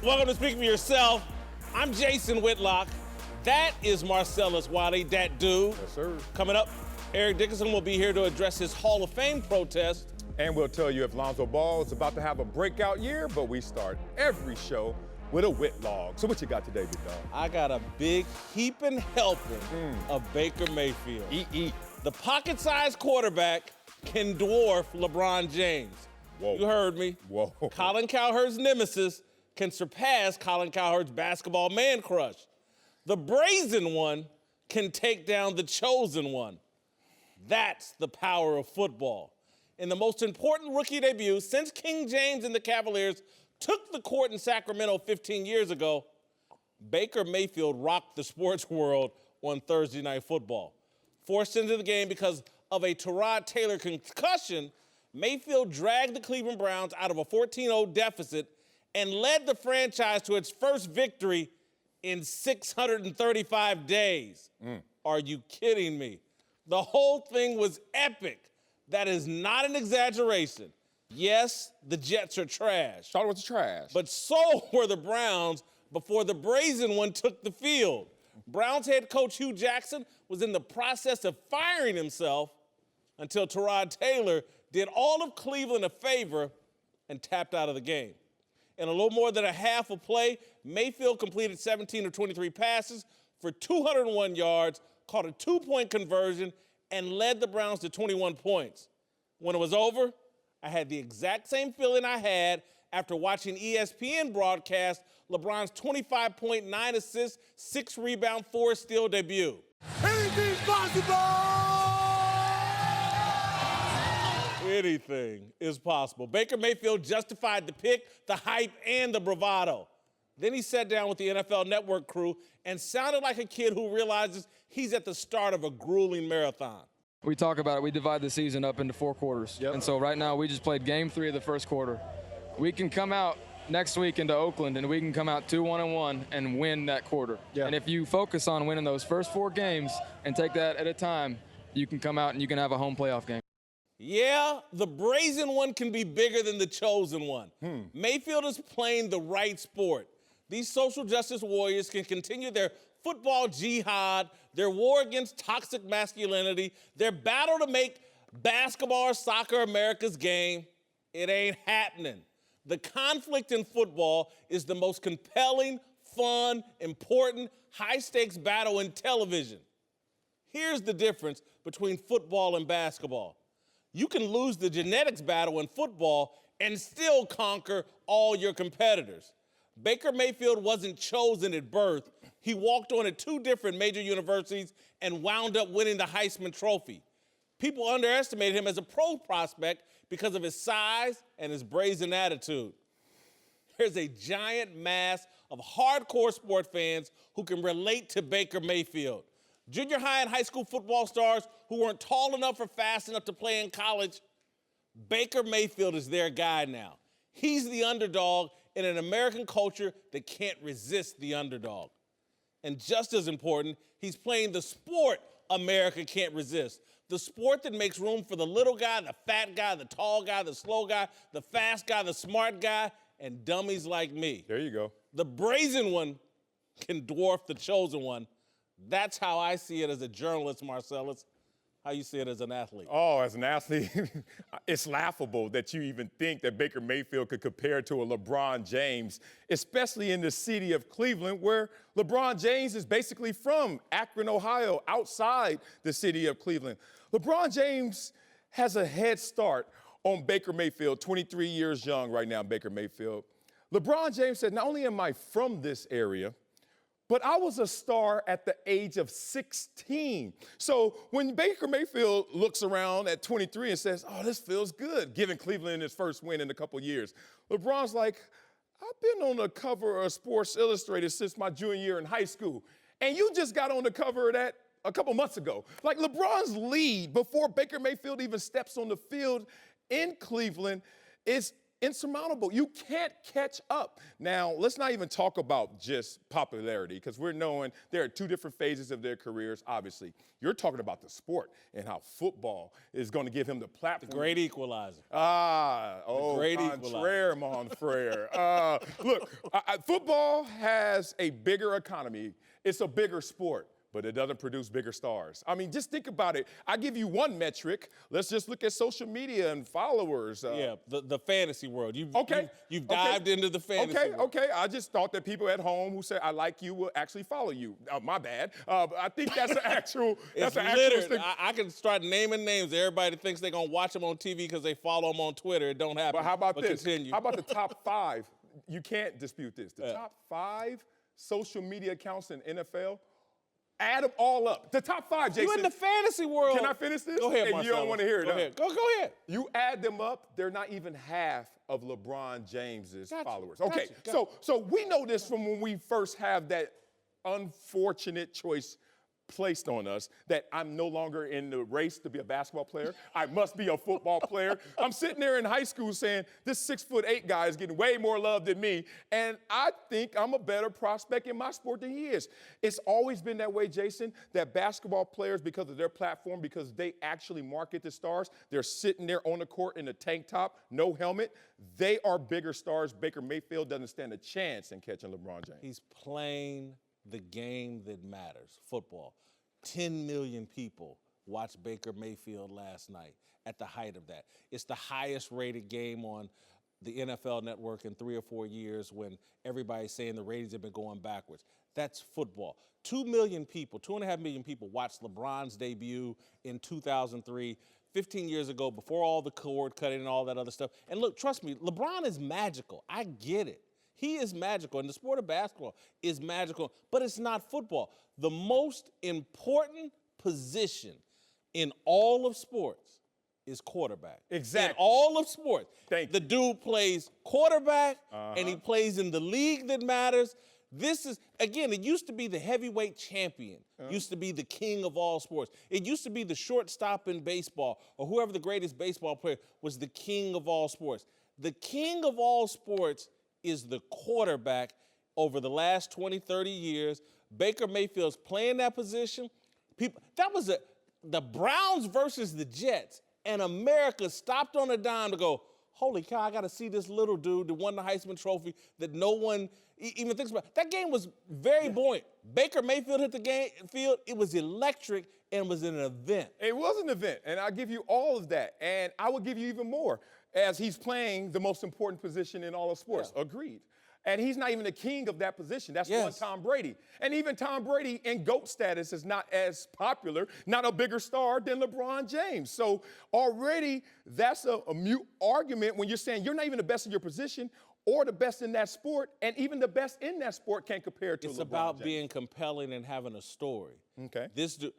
Welcome to Speak for Yourself. I'm Jason Whitlock. That is Marcellus Wiley, that dude. Yes, sir. Coming up, Eric Dickerson will be here to address his Hall of Fame protest. And we'll tell you if Lonzo Ball is about to have a breakout year, but we start every show with a Whitlock. So what you got today, big dog? I got a big heaping helping of Baker Mayfield. Eat. The pocket-sized quarterback can dwarf LeBron James. Whoa. You heard me. Whoa. Colin Cowherd's nemesis can surpass Colin Cowherd's basketball man crush. The brazen one can take down the chosen one. That's the power of football. In the most important rookie debut since King James and the Cavaliers took the court in Sacramento 15 years ago, Baker Mayfield rocked the sports world on Thursday Night Football. Forced into the game because of a Tyrod Taylor concussion, Mayfield dragged the Cleveland Browns out of a 14-0 deficit and led the franchise to its first victory in 635 days. Are you kidding me? The whole thing was epic. That is not an exaggeration. Yes, the Jets are trash. Thought it was trash. But so were the Browns before the brazen one took the field. Browns head coach Hugh Jackson was in the process of firing himself until Tyrod Taylor did all of Cleveland a favor and tapped out of the game. In a little more than a half a play, Mayfield completed 17 of 23 passes for 201 yards, caught a two-point conversion, and led the Browns to 21 points. When it was over, I had the exact same feeling I had after watching ESPN broadcast LeBron's 25.9 assists, 6 rebound, 4 steal debut. Anything's possible! Anything is possible. Baker Mayfield justified the pick, the hype, and the bravado. Then he sat down with the NFL Network crew and sounded like a kid who realizes he's at the start of a grueling marathon. We talk about it. We divide the season up into 4 quarters. Yep. And so right now we just played game 3 of the first quarter. We can come out next week into Oakland and we can come out 2-1-1 and win that quarter. Yeah. And if you focus on winning those first 4 games and take that at a time, you can come out and you can have a home playoff game. Yeah, the brazen one can be bigger than the chosen one. Mayfield is playing the right sport. These social justice warriors can continue their football jihad, their war against toxic masculinity, their battle to make basketball or soccer America's game. It ain't happening. The conflict in football is the most compelling, fun, important, high-stakes battle in television. Here's the difference between football and basketball. You can lose the genetics battle in football and still conquer all your competitors. Baker Mayfield wasn't chosen at birth. He walked on at 2 different major universities and wound up winning the Heisman Trophy. People underestimated him as a pro prospect because of his size and his brazen attitude. There's a giant mass of hardcore sport fans who can relate to Baker Mayfield. Junior high and high school football stars who weren't tall enough or fast enough to play in college, Baker Mayfield is their guy now. He's the underdog in an American culture that can't resist the underdog. And just as important, he's playing the sport America can't resist. The sport that makes room for the little guy, the fat guy, the tall guy, the slow guy, the fast guy, the smart guy, and dummies like me. There you go. The brazen one can dwarf the chosen one. That's how I see it as a journalist, Marcellus. How you see it as an athlete? Oh, as an athlete, it's laughable that you even think that Baker Mayfield could compare to a LeBron James, especially in the city of Cleveland, where LeBron James is basically from Akron, Ohio, outside the city of Cleveland. LeBron James has a head start on Baker Mayfield, 23 years young right now, Baker Mayfield. LeBron James said, not only am I from this area, but I was a star at the age of 16. So when Baker Mayfield looks around at 23 and says, oh, this feels good, giving Cleveland his first win in a couple years, LeBron's like, I've been on the cover of Sports Illustrated since my junior year in high school, and you just got on the cover of that a couple months ago. Like, LeBron's lead before Baker Mayfield even steps on the field in Cleveland is insurmountable. You can't catch up. Now, let's not even talk about just popularity, because we're knowing there are two different phases of their careers, obviously. You're talking about the sport and how football is going to give him the platform. The great equalizer. Great contraire, mon frere. Look, football has a bigger economy. It's a bigger sport, but it doesn't produce bigger stars. I mean, just think about it. I give you one metric. Let's just look at social media and followers. Yeah, the fantasy world. You've dived into the fantasy world. Okay. I just thought that people at home who say I like you will actually follow you. My bad. But I think that's an actual. It's littered. Thing. I can start naming names. Everybody thinks they're gonna watch them on TV because they follow them on Twitter. It don't happen. But how about this? Continue. How about the top 5? You can't dispute this. The top 5 social media accounts in NFL. Add them all up. The top 5, Jason. You in the fantasy world. Can I finish this? Go ahead, And Marcellus. you don't want to hear it. Go ahead. Go ahead. You add them up, they're not even half of LeBron James's followers. Gotcha. So we know this from when we first have that unfortunate choice placed on us that I'm no longer in the race to be a basketball player. I must be a football player. I'm sitting there in high school saying, this 6'8" guy is getting way more love than me, and I think I'm a better prospect in my sport than he is. It's always been that way, Jason, that basketball players, because of their platform, because they actually market the stars, they're sitting there on the court in a tank top, no helmet, they are bigger stars. Baker Mayfield doesn't stand a chance in catching LeBron James. He's playing the game that matters, football. 10 million people watched Baker Mayfield last night at the height of that. It's the highest rated game on the NFL network in 3 or 4 years when everybody's saying the ratings have been going backwards. That's football. 2 million people, 2.5 million people watched LeBron's debut in 2003, 15 years ago, before all the cord cutting and all that other stuff. And look, trust me, LeBron is magical. I get it. He is magical, and the sport of basketball is magical, but it's not football. The most important position in all of sports is quarterback. Exactly. In all of sports. Thank you. The dude plays quarterback, and he plays in the league that matters. This is, again, it used to be the heavyweight champion, used to be the king of all sports. It used to be the shortstop in baseball, or whoever the greatest baseball player was the king of all sports. The king of all sports is the quarterback over the last 20, 30 years. Baker Mayfield's playing that position. That was the Browns versus the Jets, and America stopped on a dime to go, holy cow, I got to see this little dude that won the Heisman Trophy that no one even thinks about. That game was very buoyant. Baker Mayfield hit the field. It was electric and was an event. It was an event, and I'll give you all of that. And I will give you even more, as he's playing the most important position in all of sports. Yeah. Agreed. And he's not even the king of that position. That's one Tom Brady. And even Tom Brady in GOAT status is not as popular, not a bigger star than LeBron James. So already that's a mute argument when you're saying you're not even the best in your position or the best in that sport, and even the best in that sport can't compare to LeBron James. It's about being compelling and having a story. Okay.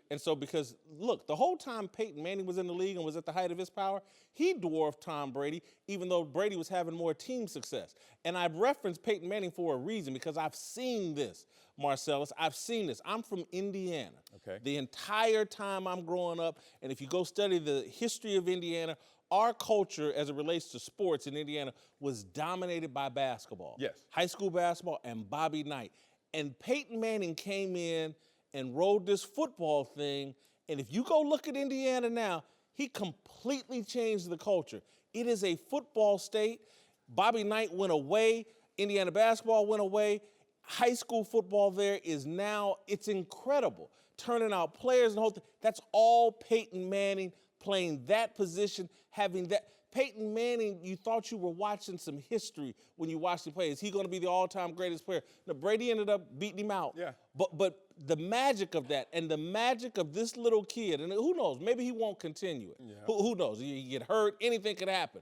And so because, look, the whole time Peyton Manning was in the league and was at the height of his power, he dwarfed Tom Brady, even though Brady was having more team success. And I've referenced Peyton Manning for a reason, because I've seen this, Marcellus. I've seen this. I'm from Indiana. Okay. The entire time I'm growing up, and if you go study the history of Indiana, our culture as it relates to sports in Indiana was dominated by basketball. Yes. High school basketball and Bobby Knight. And Peyton Manning came in and rode this football thing. And if you go look at Indiana now, he completely changed the culture. It is a football state. Bobby Knight went away. Indiana basketball went away. High school football there is now, it's incredible. Turning out players and the whole thing. That's all Peyton Manning, playing that position, having that. Peyton Manning, you thought you were watching some history when you watched him play. Is he going to be the all-time greatest player? No, Brady ended up beating him out. Yeah. But the magic of that and the magic of this little kid, and who knows, maybe he won't continue it. Yeah. Who knows? You get hurt, anything could happen.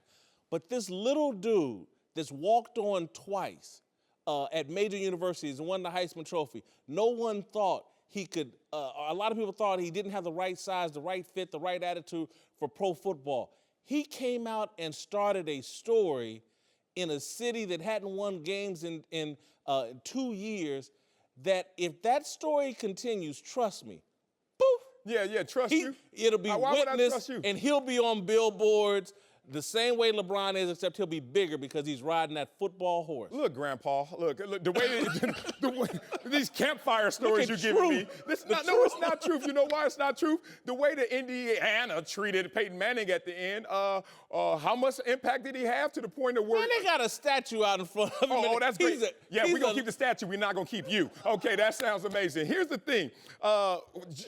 But this little dude that's walked on twice at major universities and won the Heisman Trophy, no one thought he could, a lot of people thought he didn't have the right size, the right fit, the right attitude for pro football. He came out and started a story in a city that hadn't won games in 2 years, that if that story continues, trust me, poof. Yeah, trust you. It'll be witnessed, and he'll be on billboards. the same way LeBron is, except he'll be bigger because he's riding that football horse. Look, Grandpa, look, the way, these campfire stories you're giving me. No, it's not truth. You know why it's not truth? The way that Indiana treated Peyton Manning at the end, how much impact did he have to the point of where... Man, they got a statue out in front of him. Oh, that's great. We're going to keep the statue. We're not going to keep you. Okay, that sounds amazing. Here's the thing.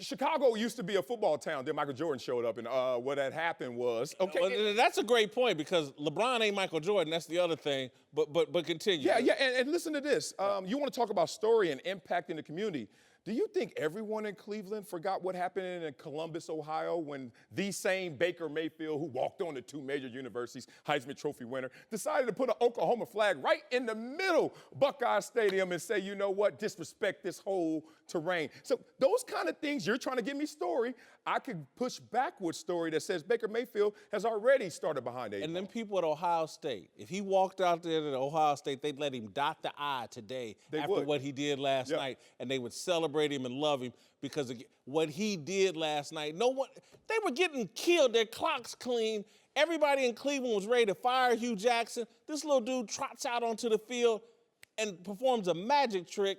Chicago used to be a football town. Then Michael Jordan showed up, and what had happened was... Okay, well, that's a great point because LeBron ain't Michael Jordan. That's the other thing. But continue. Yeah, and listen to this. You want to talk about story and impact in the community. Do you think everyone in Cleveland forgot what happened in Columbus, Ohio, when the same Baker Mayfield, who walked on to 2 major universities, Heisman Trophy winner, decided to put an Oklahoma flag right in the middle of Buckeye Stadium and say, you know what, disrespect this whole terrain? So those kind of things, you're trying to give me story. I could push back with story that says Baker Mayfield has already started behind 8 And then people at Ohio State, if he walked out there to Ohio State, they'd let him dot the I today after what he did last night, and they would celebrate him and love him because of what he did last night. They were getting killed. Their clocks clean. Everybody in Cleveland was ready to fire Hugh Jackson. This little dude trots out onto the field and performs a magic trick.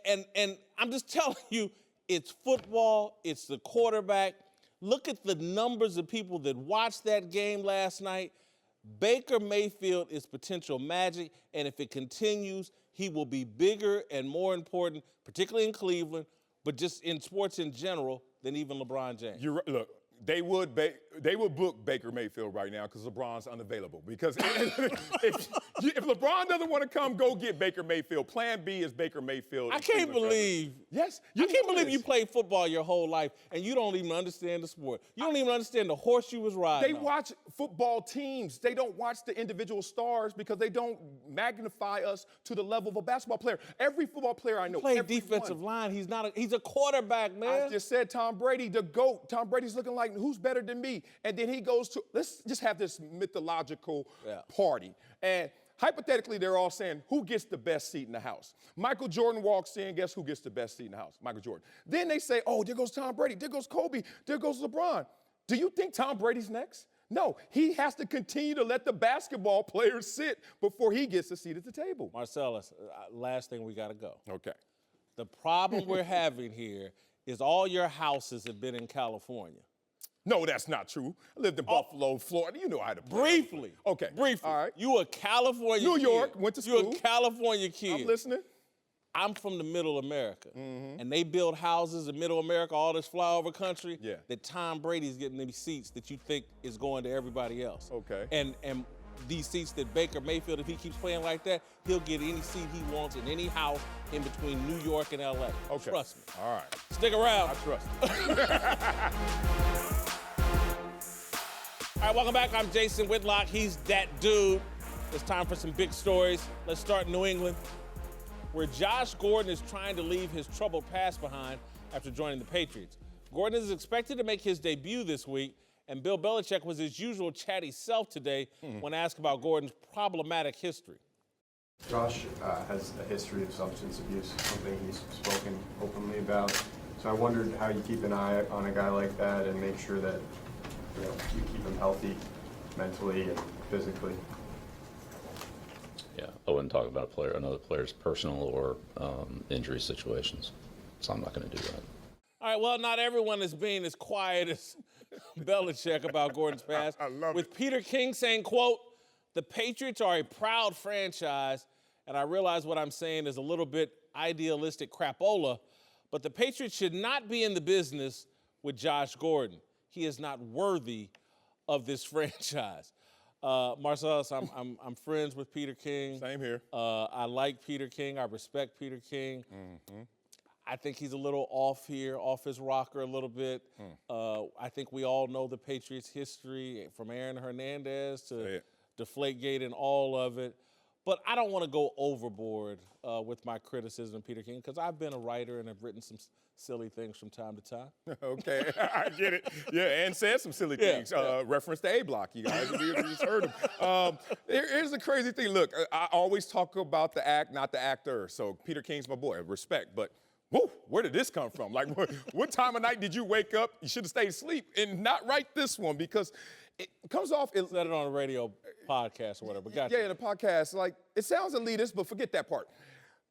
And I'm just telling you, it's football. It's the quarterback. Look at the numbers of people that watched that game last night. Baker Mayfield is potential magic, and if it continues, he will be bigger and more important, particularly in Cleveland, but just in sports in general, than even LeBron James. Look, they would book Baker Mayfield right now because LeBron's unavailable. Because if LeBron doesn't want to come, go get Baker Mayfield. Plan B is Baker Mayfield. I can't believe. Yes, I can't believe you played football your whole life and you don't even understand the sport. You don't even understand the horse you was riding. They watch football teams. They don't watch the individual stars because they don't magnify us to the level of a basketball player. Every football player I know. Play defensive line. He's a quarterback, man. I just said Tom Brady, the GOAT. Tom Brady's looking like, who's better than me? And then he goes to, let's just have this mythological party. And hypothetically, they're all saying, who gets the best seat in the house? Michael Jordan walks in, guess who gets the best seat in the house? Michael Jordan. Then they say, oh, there goes Tom Brady, there goes Kobe, there goes LeBron. Do you think Tom Brady's next? No, he has to continue to let the basketball players sit before he gets a seat at the table. Marcellus, last thing, we got to go. Okay. The problem we're having here is all your houses have been in California. No, that's not true. I lived in Buffalo, Florida. You know how to play. Briefly. Okay. Briefly. All right. You a California New kid. York, went to school. You a California kid. I'm listening. I'm from the middle America. And they build houses in middle America, all this flyover country, that Tom Brady's getting these seats that you think is going to everybody else. Okay. And these seats that Baker Mayfield, if he keeps playing like that, he'll get any seat he wants in any house in between New York and LA. Okay. Trust me. All right. Stick around. I trust you. All right, welcome back. I'm Jason Whitlock. He's that dude. It's time for some big stories. Let's start in New England, where Josh Gordon is trying to leave his troubled past behind after joining the Patriots. Gordon is expected to make his debut this week, and Bill Belichick was his usual chatty self today when asked about Gordon's problematic history. Josh has a history of substance abuse, something he's spoken openly about. So I wondered how you keep an eye on a guy like that and make sure that you keep him healthy mentally and physically. Yeah, I wouldn't talk about another player's personal or injury situations, so I'm not going to do that. All right, well, not everyone is being as quiet as Belichick about Gordon's past. I love With Peter King saying, quote, "The Patriots are a proud franchise, and I realize what I'm saying is a little bit idealistic crapola, but the Patriots should not be in the business with Josh Gordon. He is not worthy of this franchise." Marcellus, I'm friends with Peter King. Same here. I like Peter King. I respect Peter King. I think he's a little off here, off his rocker a little bit. I think we all know the Patriots' history from Aaron Hernandez to Deflategate and all of it. But I don't want to go overboard with my criticism of Peter King because I've been a writer and have written some silly things from time to time. Okay, I get it. Yeah, and said some silly things. Reference to A-Block, you guys. You just heard him. Here's the crazy thing. Look, I always talk about the act, not the actor. So Peter King's my boy. Respect. But whoa, where did this come from? Like, what time of night did you wake up? You should have stayed asleep and not write this one because it comes off. Said it on a radio podcast or whatever. Gotcha. Yeah, in a podcast, like, it sounds elitist, but forget that part.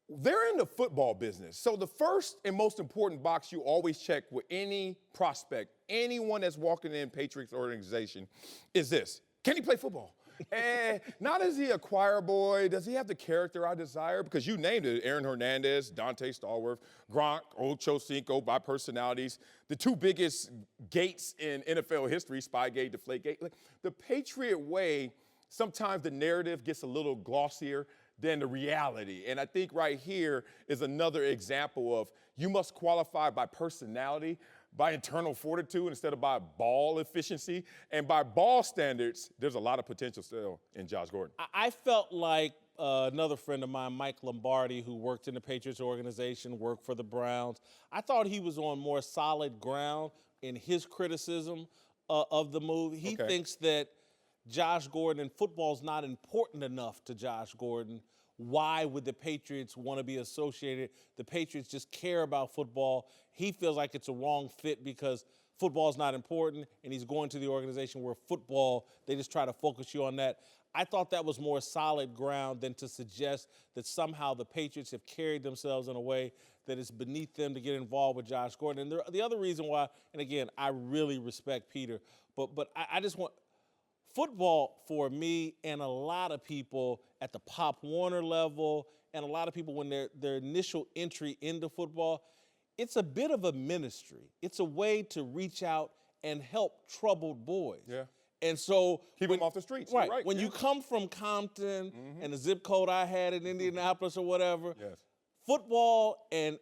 They're in the football business. So the first and most important box you always check with any prospect, anyone that's walking in Patriots organization, is this: can he play football? And not is he a choir boy, does he have the character I desire? Because you named it: Aaron Hernandez, Dante Stallworth, Gronk, Ocho Cinco, by personalities, the two biggest gates in NFL history, Spygate, Deflategate. Like, the Patriot way, sometimes the narrative gets a little glossier than the reality. And I think right here is another example of you must qualify by personality, by internal fortitude instead of by ball efficiency. And by ball standards, there's a lot of potential still in Josh Gordon. I felt like another friend of mine, Mike Lombardi, who worked in the Patriots organization, worked for the Browns. I thought he was on more solid ground in his criticism of the move. He thinks that Josh Gordon and football's not important enough to Josh Gordon. Why would the Patriots want to be associated? The Patriots just care about football. He feels like it's a wrong fit because football's not important, and he's going to the organization where football, they just try to focus you on that. I thought that was more solid ground than to suggest that somehow the Patriots have carried themselves in a way that it's beneath them to get involved with Josh Gordon. And the other reason why, and again, I really respect Peter, but I just want football, for me and a lot of people at the Pop Warner level and a lot of people when their initial entry into football, it's a bit of a ministry. It's a way to reach out and help troubled boys. Yeah. And so keep them off the streets. Right. Right. When you come from Compton and the zip code I had in Indianapolis or whatever, Yes. football and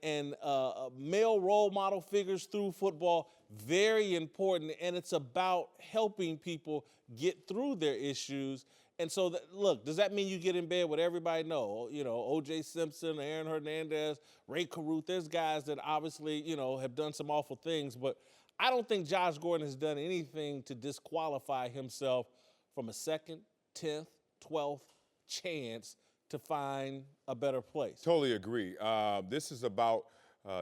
male role model figures through football, very important, and it's about helping people get through their issues. And so, look, does that mean you get in bed with everybody? No. You know, O.J. Simpson, Aaron Hernandez, Ray Caruth, there's guys that obviously, you know, have done some awful things, but I don't think Josh Gordon has done anything to disqualify himself from a second, 10th, 12th chance to find a better place. Totally agree. This is about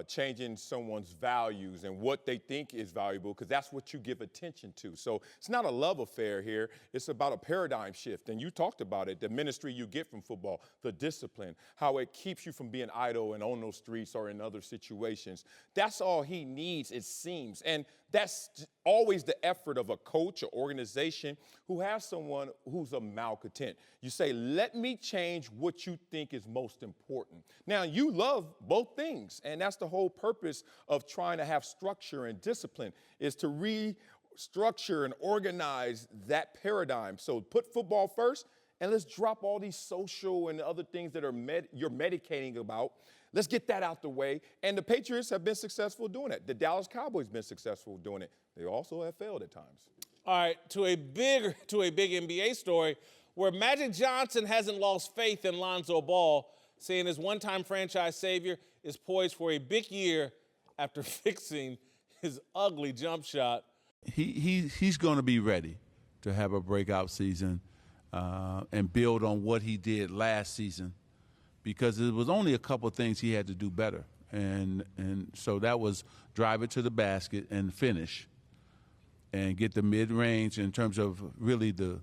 changing someone's values and what they think is valuable, because that's what you give attention to. So it's not a love affair here. It's about a paradigm shift. And you talked about it, the ministry you get from football, the discipline, how it keeps you from being idle and on those streets or in other situations. That's all he needs, it seems. And that's always the effort of a coach or organization who has someone who's a malcontent. You say, let me change what you think is most important. Now, you love both things, and that's the whole purpose of trying to have structure and discipline, is to restructure and organize that paradigm. So put football first, and let's drop all these social and other things that are you're medicating about. Let's get that out the way. And the Patriots have been successful doing it. The Dallas Cowboys have been successful doing it. They also have failed at times. All right, to a big NBA story where Magic Johnson hasn't lost faith in Lonzo Ball, saying his one-time franchise savior is poised for a big year after fixing his ugly jump shot. He's going to be ready to have a breakout season and build on what he did last season, because it was only a couple of things he had to do better. And so that was drive it to the basket and finish and get the mid-range in terms of really the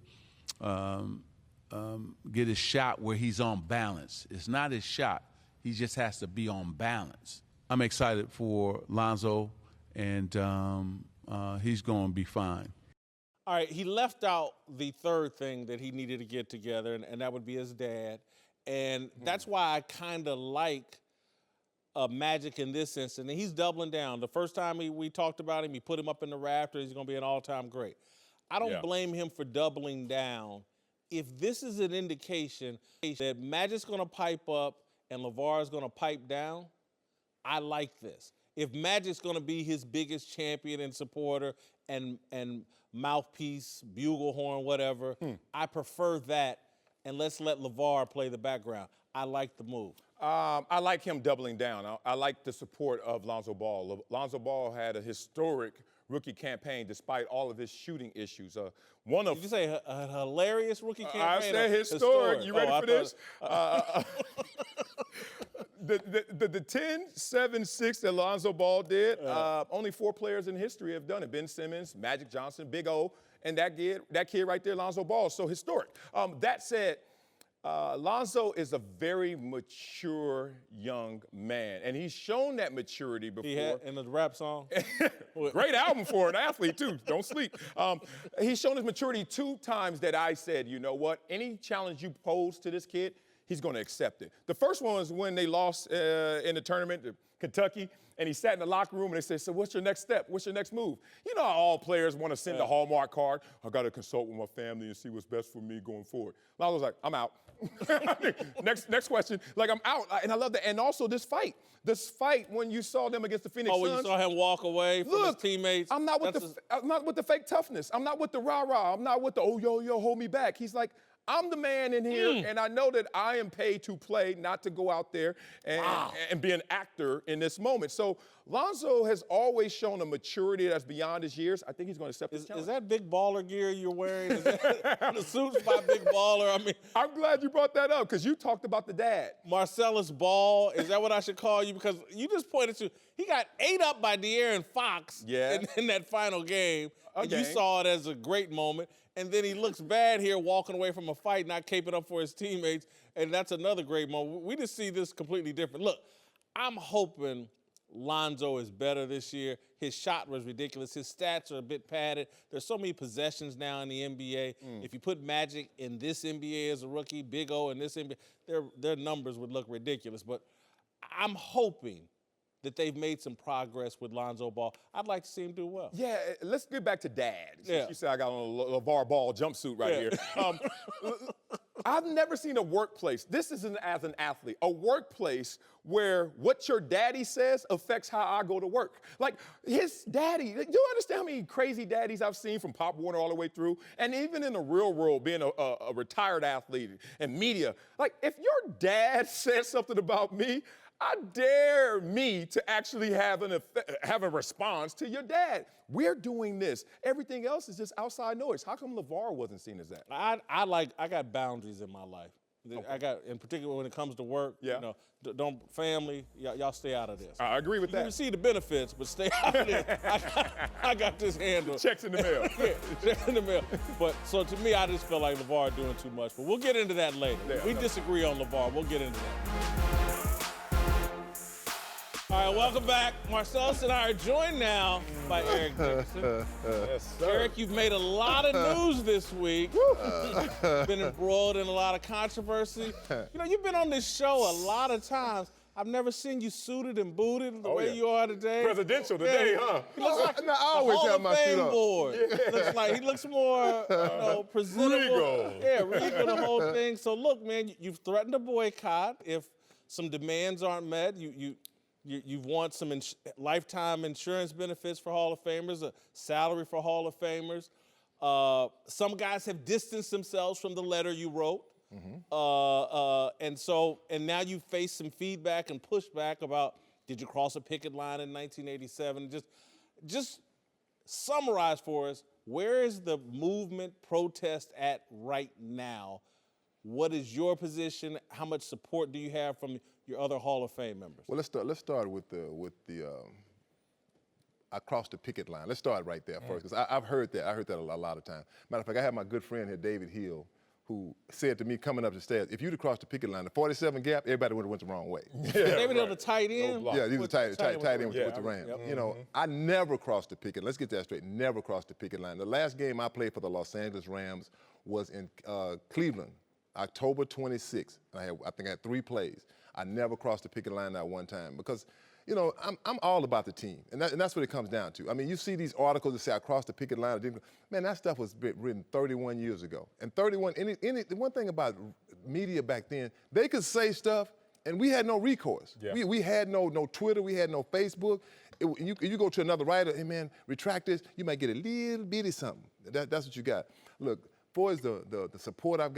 get his shot where he's on balance. It's not his shot. He just has to be on balance. I'm excited for Lonzo, and he's going to be fine. All right, he left out the third thing that he needed to get together, and that would be his dad. And that's why I kind of like Magic in this instance. And he's doubling down. The first time we talked about him, he put him up in the rafters. He's going to be an all-time great. I don't blame him for doubling down. If this is an indication that Magic's going to pipe up and LaVar is going to pipe down, I like this. If Magic's going to be his biggest champion and supporter and mouthpiece, bugle horn, whatever, I prefer that. And let's let LaVar play the background. I like the move. I like him doubling down. I like the support of Lonzo Ball. Lonzo Ball had a historic rookie campaign despite all of his shooting issues. Did you say a hilarious rookie campaign? I said historic. You ready for this? The 10-7-6 that Lonzo Ball did, only 4 players in history have done it. Ben Simmons, Magic Johnson, Big O, and that kid right there, Lonzo Ball, is so historic. That said, Lonzo is a very mature young man, and he's shown that maturity before. He had in the rap song. Great album for an athlete, too. Don't sleep. He's shown his maturity 2 times that I said, you know what, any challenge you pose to this kid, he's going to accept it. The first one was when they lost in the tournament to Kentucky, and he sat in the locker room and they said, so what's your next step? What's your next move? You know how all players want to send the Hallmark card. I got to consult with my family and see what's best for me going forward. Lonzo's like, I'm out. next question. Like, I'm out. And I love that. And also this fight when you saw them against the Phoenix Suns. Oh, when you saw him walk away from his teammates. I'm not with the fake toughness. I'm not with the rah-rah. I'm not with the, oh, yo, hold me back. He's like, I'm the man in here, and I know that I am paid to play, not to go out there and be an actor in this moment. So Lonzo has always shown a maturity that's beyond his years. I think he's going to accept this challenge. Is that big baller gear you're wearing? Is that the suits by Big Baller? I mean, I'm glad you brought that up because you talked about the dad. Marcellus Ball, is that what I should call you? Because you just pointed to, he got ate up by De'Aaron Fox in that final game. And you saw it as a great moment. And then he looks bad here walking away from a fight, not caping up for his teammates. And that's another great moment. We just see this completely different. Look, I'm hoping Lonzo is better this year. His shot was ridiculous. His stats are a bit padded. There's so many possessions now in the NBA. If you put Magic in this NBA as a rookie, Big O in this NBA, their numbers would look ridiculous. But I'm hoping that they've made some progress with Lonzo Ball. I'd like to see him do well. Yeah, let's get back to dad. You said I got on a LaVar Ball jumpsuit right here. I've never seen a workplace, this isn't as an athlete, a workplace where what your daddy says affects how I go to work. Like his daddy, you understand how many crazy daddies I've seen from Pop Warner all the way through? And even in the real world, being a retired athlete and media, like if your dad says something about me, I dare me to actually have a response to your dad. We're doing this. Everything else is just outside noise. How come LaVar wasn't seen as that? I got boundaries in my life. I got, in particular when it comes to work, you know, family, y'all stay out of this. I agree with that. You can see the benefits, but stay out of this. I got this handled. Checks in the mail. Checks in the mail. But so to me, I just feel like LaVar doing too much. But we'll get into that later. We disagree on LaVar. We'll get into that. All right, welcome back. Marcellus and I are joined now by Eric Dickerson. Yes, sir. Eric, you've made a lot of news this week. Been embroiled in a lot of controversy. You know, you've been on this show a lot of times. I've never seen you suited and booted the way you are today. Presidential today, huh? He looks like I always have my suit on. board. Looks like he looks more, presentable. Regal. Yeah, regal, the whole thing. So look, man, you've threatened a boycott if some demands aren't met. You want some lifetime insurance benefits for Hall of Famers, a salary for Hall of Famers. Some guys have distanced themselves from the letter you wrote. And now you face some feedback and pushback about, did you cross a picket line in 1987? Just summarize for us, where is the movement protest at right now? What is your position? How much support do you have from your other Hall of Fame members? Well, let's start with the I crossed the picket line. Let's start right there first, because I've heard that. I heard that a lot of times. Matter of fact, I have my good friend here, David Hill, who said to me coming up the stairs, if you'd have crossed the picket line, the 47 gap, everybody would have went the wrong way. David Hill, the tight end? Yeah, he was tight end with the Rams. You know, I never crossed the picket. Let's get that straight. Never crossed the picket line. The last game I played for the Los Angeles Rams was in Cleveland, October 26th. I think I had 3 plays. I never crossed the picket line that one time because, you know, I'm all about the team, and that's what it comes down to. I mean, you see these articles that say I crossed the picket line. Man, that stuff was written 31 years ago. And the one thing about media back then, they could say stuff, and we had no recourse. Yeah. We had no Twitter, we had no Facebook. You go to another writer, hey man, retract this, you might get a little bitty something. That's what you got. Look, far as the support I've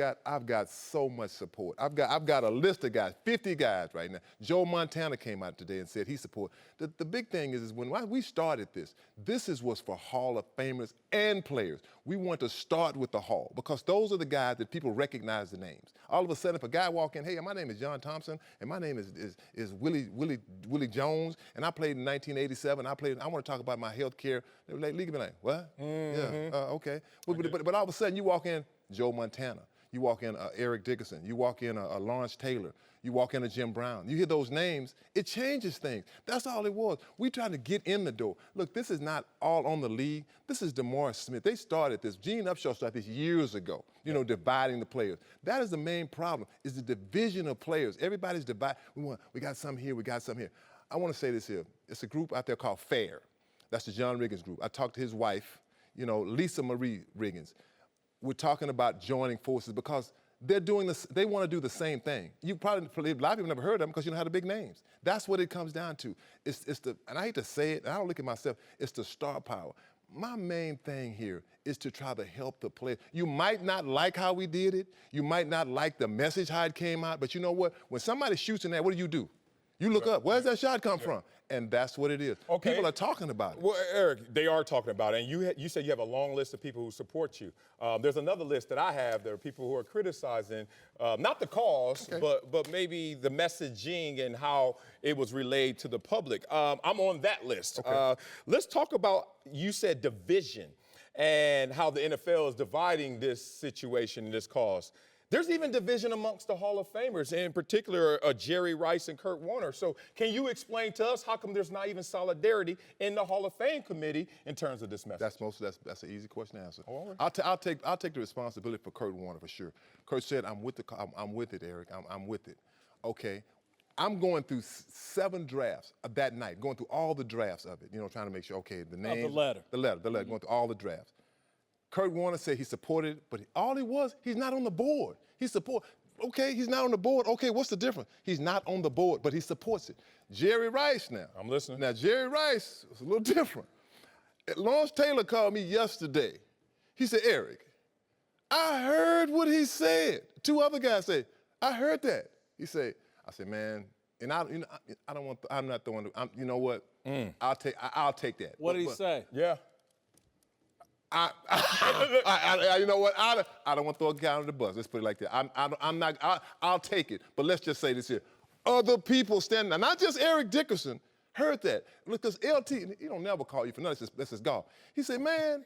got so much support. I've got a list of guys, 50 guys right now. Joe Montana came out today and said he supports. The big thing is when we started this was for Hall of Famers and players. We want to start with the Hall because those are the guys that people recognize the names. All of a sudden, if a guy walk in, hey, my name is John Thompson, and my name is Willie Jones, and I played in 1987. I want to talk about my health care. They were like, league be like, what? Yeah, okay. But all of a sudden, you walk in Joe Montana. You walk in Eric Dickerson. You walk in Lawrence Taylor. You walk in Jim Brown. You hear those names, it changes things. That's all it was. We tried to get in the door. Look, this is not all on the league. This is DeMar Smith. They started this. Gene Upshaw started this years ago, dividing the players. That is the main problem, is the division of players. Everybody's divided. We got some here, we got some here. I want to say this here. It's a group out there called FAIR. That's the John Riggins group. I talked to his wife, Lisa Marie Riggins. We're talking about joining forces because they're doing this. They want to do the same thing. You probably, a lot of people never heard of them because you don't have the big names. That's what it comes down to. It's and I hate to say it, and I don't look at myself, it's the star power. My main thing here is to try to help the players. You might not like how we did it. You might not like the message, how it came out, but you know what? When somebody shoots in that, what do? You look up, where's that shot come from? And that's what it is. Okay. People are talking about it. Well, Eric, they are talking about it. And you said you have a long list of people who support you. There's another list that I have. There are people who are criticizing, not the cause, but maybe the messaging and how it was relayed to the public. I'm on that list. Okay. Let's talk about, you said division and how the NFL is dividing this situation and this cause. There's even division amongst the Hall of Famers, in particular Jerry Rice and Kurt Warner. So can you explain to us how come there's not even solidarity in the Hall of Fame committee in terms of this message? That's an easy question to answer. Oh, all right. I'll take the responsibility for Kurt Warner for sure. Kurt said, I'm with it, Eric. I'm with it. Okay. I'm going through 7 drafts that night, going through all the drafts of it, trying to make sure, okay, the name. The letter, going through all the drafts. Kurt Warner said he supported it, but he's not on the board. He's not on the board. Okay, what's the difference? He's not on the board, but he supports it. Jerry Rice now. I'm listening. Now, Jerry Rice is a little different. Lawrence Taylor called me yesterday. He said, Eric, I heard what he said. 2 other guys say, I heard that. I said, man, and I'm not throwing, you know what? I'll take that. What did he say? Yeah. You know what? I don't want to throw a guy under the bus. Let's put it like that. I'll take it. But let's just say this here. Other people standing there, not just Eric Dickerson, heard that. Because LT, he don't never call you for nothing. That's his golf. He said, man,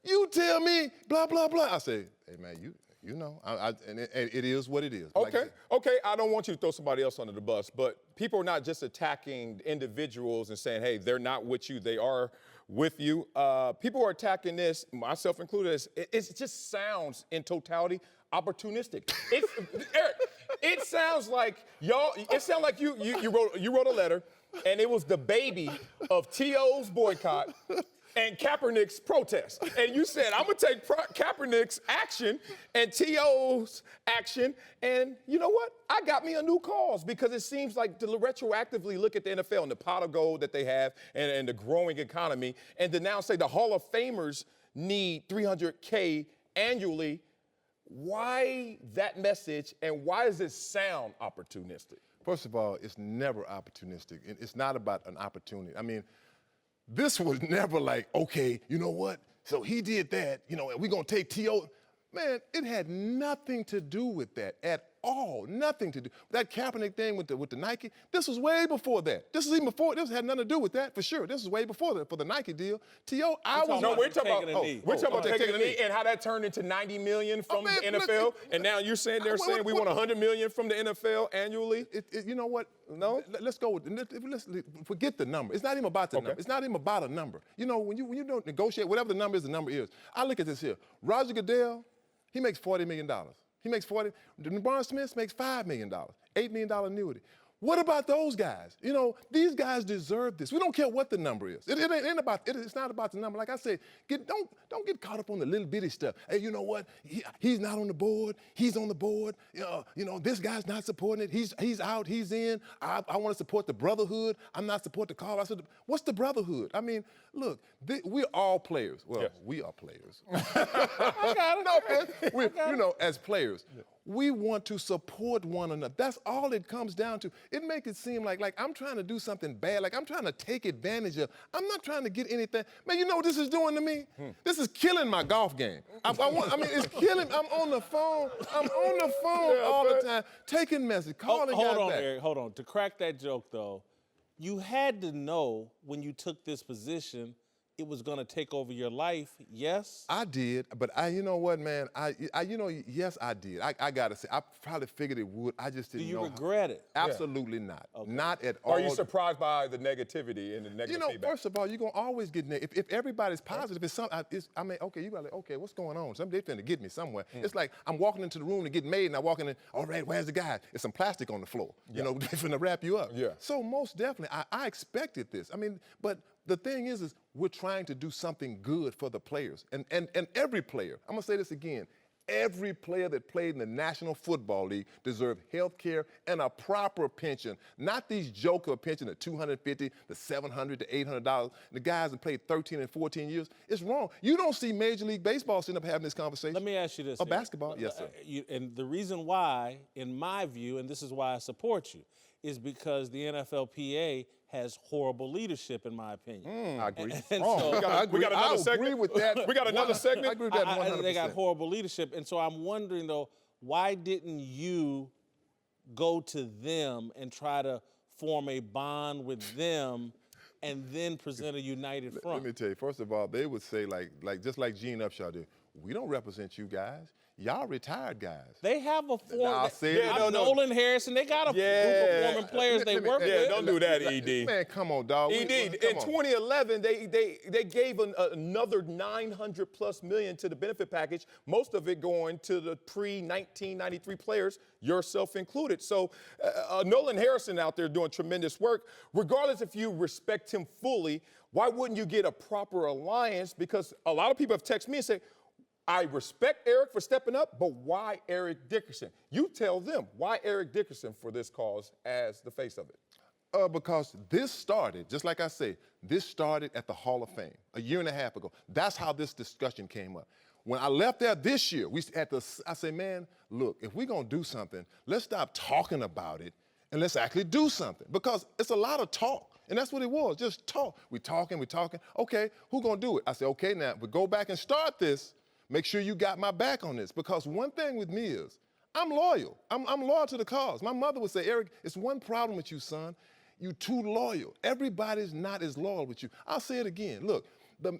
you tell me, blah, blah, blah. I say, hey, man, you know, and it is what it is. Okay, okay, I don't want you to throw somebody else under the bus, but people are not just attacking individuals and saying, hey, they're not with you, they are with you. People are attacking this, myself included, it just sounds in totality opportunistic. Eric, it sounds like you wrote a letter and it was the baby of T.O.'s boycott and Kaepernick's protest. And you said, I'm gonna take Kaepernick's action and T.O.'s action, and you know what? I got me a new cause because it seems like to retroactively look at the NFL and the pot of gold that they have and the growing economy, and to now say the Hall of Famers need $300K annually. Why that message, and why does it sound opportunistic? First of all, it's never opportunistic. It's not about an opportunity. I mean, this was never like, okay, you know what? So he did that, and we're going to take T.O. Man, it had nothing to do with that at all. Nothing to do. That Kaepernick thing with the Nike, this was way before that. This was even before, this had nothing to do with that, for sure. This was way before that, for the Nike deal. T.O., we're talking about taking a knee and how that turned into $90 million from the NFL, and now you're saying we want $100 million from the NFL annually? You know what? No, let's go with let's forget the number. It's not even about the number. It's not even about a number. When you don't negotiate, whatever the number is. I look at this here. Roger Goodell, he makes $40 million. He makes 40. LeBron Smith makes $5 million, $8 million annuity. What about those guys? You know, these guys deserve this. We don't care what the number is. It ain't about it. It's not about the number. Like I said, don't get caught up on the little bitty stuff. Hey, you know what? He's not on the board. He's on the board. You know, this guy's not supporting it. He's out. He's in. I want to support the brotherhood. I'm not supporting the cause. I said, what's the brotherhood? I mean, look, we're all players. Well, we are players. I got it. No, man. You know, as players. Yeah. We want to support one another. That's all it comes down to. It makes it seem like I'm trying to do something bad, like I'm trying to take advantage of. I'm not trying to get anything. Man, you know what this is doing to me? This is killing my golf game. I mean, it's killing. I'm on the phone. All the time, taking messages, calling guys back. Hold on, Eric. Hold on. To crack that joke, though, you had to know when you took this position it was going to take over your life, yes? I did, but you know what, man? Yes, I did. I got to say, I probably figured it would. I just didn't know. Do you regret it? Absolutely not. Okay. Not at all. Are you surprised by the negativity and the negative feedback? First of all, you're going to always get negative. If everybody's positive, okay, you got to, okay, what's going on? They're finna get me somewhere. It's like I'm walking into the room to get made, and I walk in, all right, where's the guy? There's some plastic on the floor. You know, they're finna wrap you up. Yeah. So most definitely, I expected this. I mean, but the thing is we're trying to do something good for the players. And every player, I'm going to say this again, every player that played in the National Football League deserved health care and a proper pension, not these joker pensions of $250, the $700 to $800. The guys that played 13 and 14 years. It's wrong. You don't see Major League Baseball sitting up having this conversation. Let me ask you this. Or basketball, yes, sir. And the reason why, in my view, and this is why I support you, is because the NFLPA has horrible leadership, in my opinion. I agree. We got another segment. I agree with that. We got another segment. I agree with that 100%. They got horrible leadership, and so I'm wondering, though, why didn't you go to them and try to form a bond with them and then present a united front? Let me tell you, first of all, they would say, just like Gene Upshaw did, we don't represent you guys. Y'all retired guys. They have a form. No, Nolan Harrison, they got a group of former players they work with. Yeah, don't do that, ED. Man, come on, dog. ED, in 2011, they gave another $900+ million to the benefit package, most of it going to the pre-1993 players, yourself included. So Nolan Harrison out there doing tremendous work. Regardless if you respect him fully, why wouldn't you get a proper alliance? Because a lot of people have texted me and said, I respect Eric for stepping up, but why Eric Dickerson? You tell them, why Eric Dickerson for this cause as the face of it? Because this started, just like I say, this started at the Hall of Fame a year and a half ago. That's how this discussion came up. When I left there this year, I said, man, look, if we're going to do something, let's stop talking about it and let's actually do something. Because it's a lot of talk. And that's what it was, just talk. We're talking. Okay, who's going to do it? I said, okay, now, we go back and start this. Make sure you got my back on this, because one thing with me is I'm loyal. I'm loyal to the cause. My mother would say, Eric, it's one problem with you, son. You're too loyal. Everybody's not as loyal with you. I'll say it again. Look,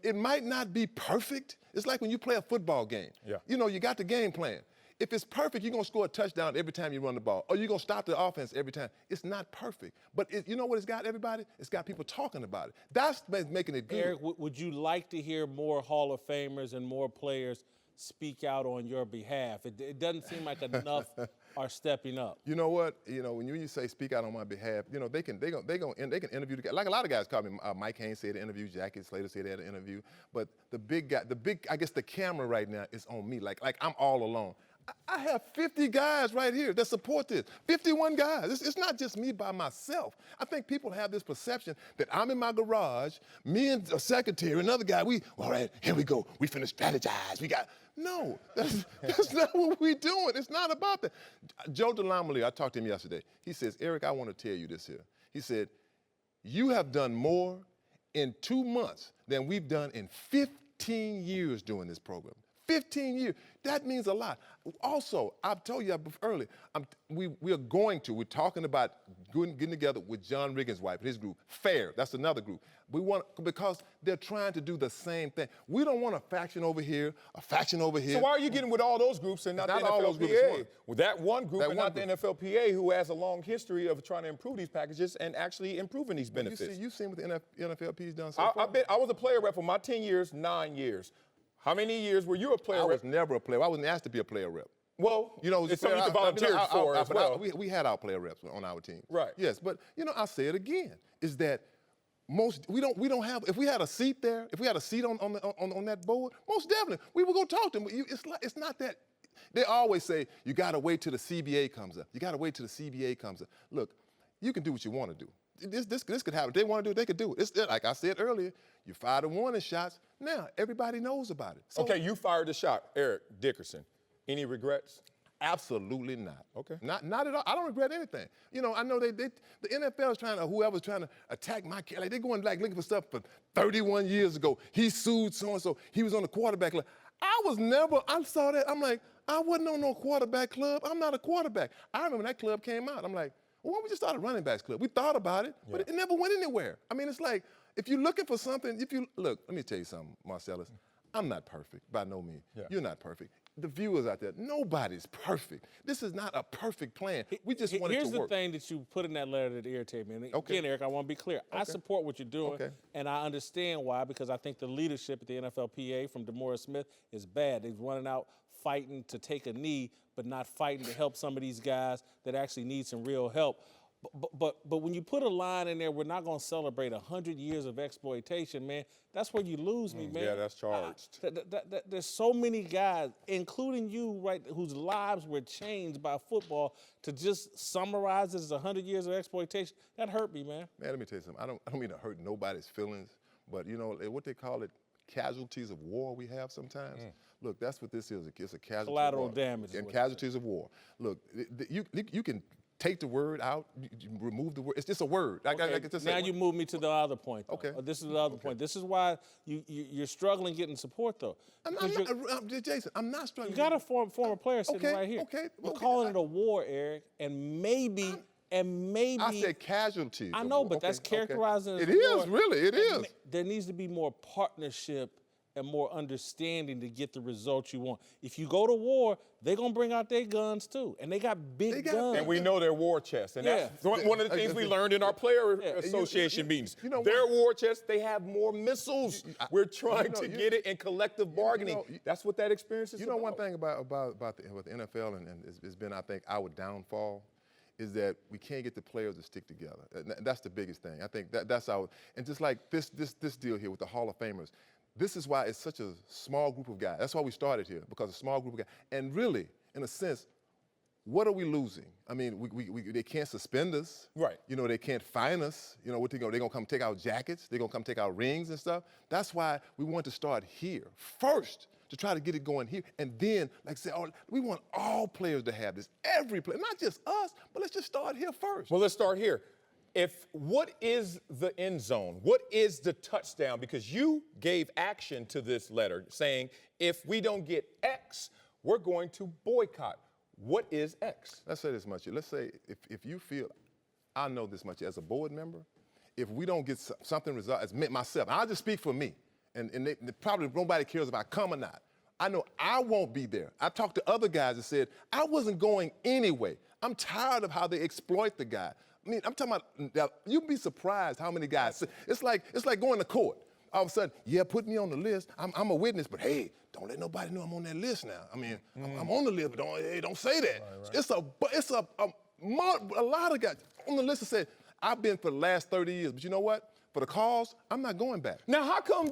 it might not be perfect. It's like when you play a football game. Yeah. You know, you got the game plan. If it's perfect, you're going to score a touchdown every time you run the ball, or you're going to stop the offense every time. It's not perfect. But you know what it's got, everybody? It's got people talking about it. That's making it good. Eric, would you like to hear more Hall of Famers and more players speak out on your behalf? It doesn't seem like enough are stepping up. You know what? You know, when you say speak out on my behalf, you know, they can interview the guy. Like a lot of guys call me. Mike Haynes said an interview. Jackie Slater said they had an interview. But the big guy, I guess the camera right now is on me. Like I'm all alone. I have 50 guys right here that support this. 51 guys. It's not just me by myself. I think people have this perception that I'm in my garage, me and a secretary, another guy, all right, here we go. We finna strategize. No, that's not what we're doing. It's not about that. Joe DeLamely, I talked to him yesterday. He says, Eric, I want to tell you this here. He said, you have done more in 2 months than we've done in 15 years doing this program. 15 years. That means a lot. Also, I've told you earlier, we're talking about getting together with John Riggins' wife and his group. FAIR, that's another group. Because they're trying to do the same thing. We don't want a faction over here, a faction over here. So why are you getting with all those groups and not the all those NFLPA? groups. With that one group and not the NFLPA, who has a long history of trying to improve these packages and actually improving these benefits. You've seen what the NFLPA's done so far? I was a player rep for my 10 years, 9 years. How many years were you a player rep? I was never a player. I wasn't asked to be a player rep. Well, You know, it's something you can volunteer for as well. We had our player reps on our team. Right. Yes, but I say it again, is that we don't have, if we had a seat there, if we had a seat on that board, most definitely we would go talk to them. It's not that. They always say you got to wait till the CBA comes up. You got to wait till the CBA comes up. Look, you can do what you want to do. This could happen. If they want to do it, they could do it. It's like I said earlier, you fire the warning shots. Now everybody knows about it. So, Okay, you fired the shot, Eric Dickerson. Any regrets? absolutely not. Okay. Not at all. I don't regret anything. I know the NFL is whoever's trying to attack my kid. Like they're going looking for stuff for 31 years ago. He sued so-and-so. He was on the quarterback club. I saw that. I'm like, I wasn't on no quarterback club. I'm not a quarterback. I remember when that club came out. I'm like, well, why don't we just start a running backs club? We thought about it, but it never went anywhere. I mean, it's like, if you're looking for something, look, let me tell you something, Marcellus. I'm not perfect, by no means. Yeah. You're not perfect. The viewers out there, nobody's perfect. This is not a perfect plan. We just want it to work. Here's the thing that you put in that letter that irritated me. And again, Eric, I want to be clear. I support what you're doing, and I understand why, because I think the leadership at the NFLPA from DeMaurice Smith is bad. They're running out fighting to take a knee, but not fighting to help some of these guys that actually need some real help. But when you put a line in there, we're not going to celebrate 100 years of exploitation, man. That's where you lose me, man. Yeah, that's charged. There's so many guys, including you, right, whose lives were changed by football. To just summarize it as 100 years of exploitation, that hurt me, man. Man, let me tell you something. I don't mean to hurt nobody's feelings, but what they call it, casualties of war we have sometimes. Look, that's what this is. It's a casualty. Collateral of war. damage. And casualties of war. Look, you can take the word out, you remove the word. It's just a word. Now you move me to the other point. Though. Okay. This is the other point. This is why you're struggling getting support, though. Jason, I'm not struggling. You got a former player sitting right here. We're calling it a war, Eric, and maybe. I said casualties. I know, but that's characterizing it is, really, it is. There needs to be more partnership and more understanding to get the results you want. If you go to war, they're going to bring out their guns too. And they got big guns. And we know their war chest. And that's one of the things we learned in our player association meetings. Their war chest, they have more missiles. We're trying to get it in collective bargaining. That's what that experience is about. One thing about the NFL, and it's been, I think, our downfall, is that we can't get the players to stick together. And that's the biggest thing. I think that's our, and just like this deal here with the Hall of Famers, this is why it's such a small group of guys. That's why we started here, because a small group of guys. And really, in a sense, what are we losing? I mean, they can't suspend us. Right. They can't fine us. They're going to come take our jackets. They're going to come take our rings and stuff. That's why we want to start here first, to try to get it going here. And then, like I said, we want all players to have this. Every player, not just us, but let's just start here first. Well, let's start here. What is the end zone? What is the touchdown? Because you gave action to this letter saying, if we don't get X, we're going to boycott. What is X? Let's say this much. Let's say if you feel, I know this much as a board member, if we don't get something resolved, as myself, and I'll just speak for me, and probably nobody cares if I come or not. I know I won't be there. I talked to other guys that said, I wasn't going anyway. I'm tired of how they exploit the guy. I mean, I'm talking about, you'd be surprised how many guys, it's like going to court. All of a sudden, put me on the list. I'm a witness, but hey, don't let nobody know I'm on that list now. I mean, I'm on the list, but don't say that. Right. It's a lot of guys on the list that said, I've been for the last 30 years, but you know what? For the cause, I'm not going back. Now, how come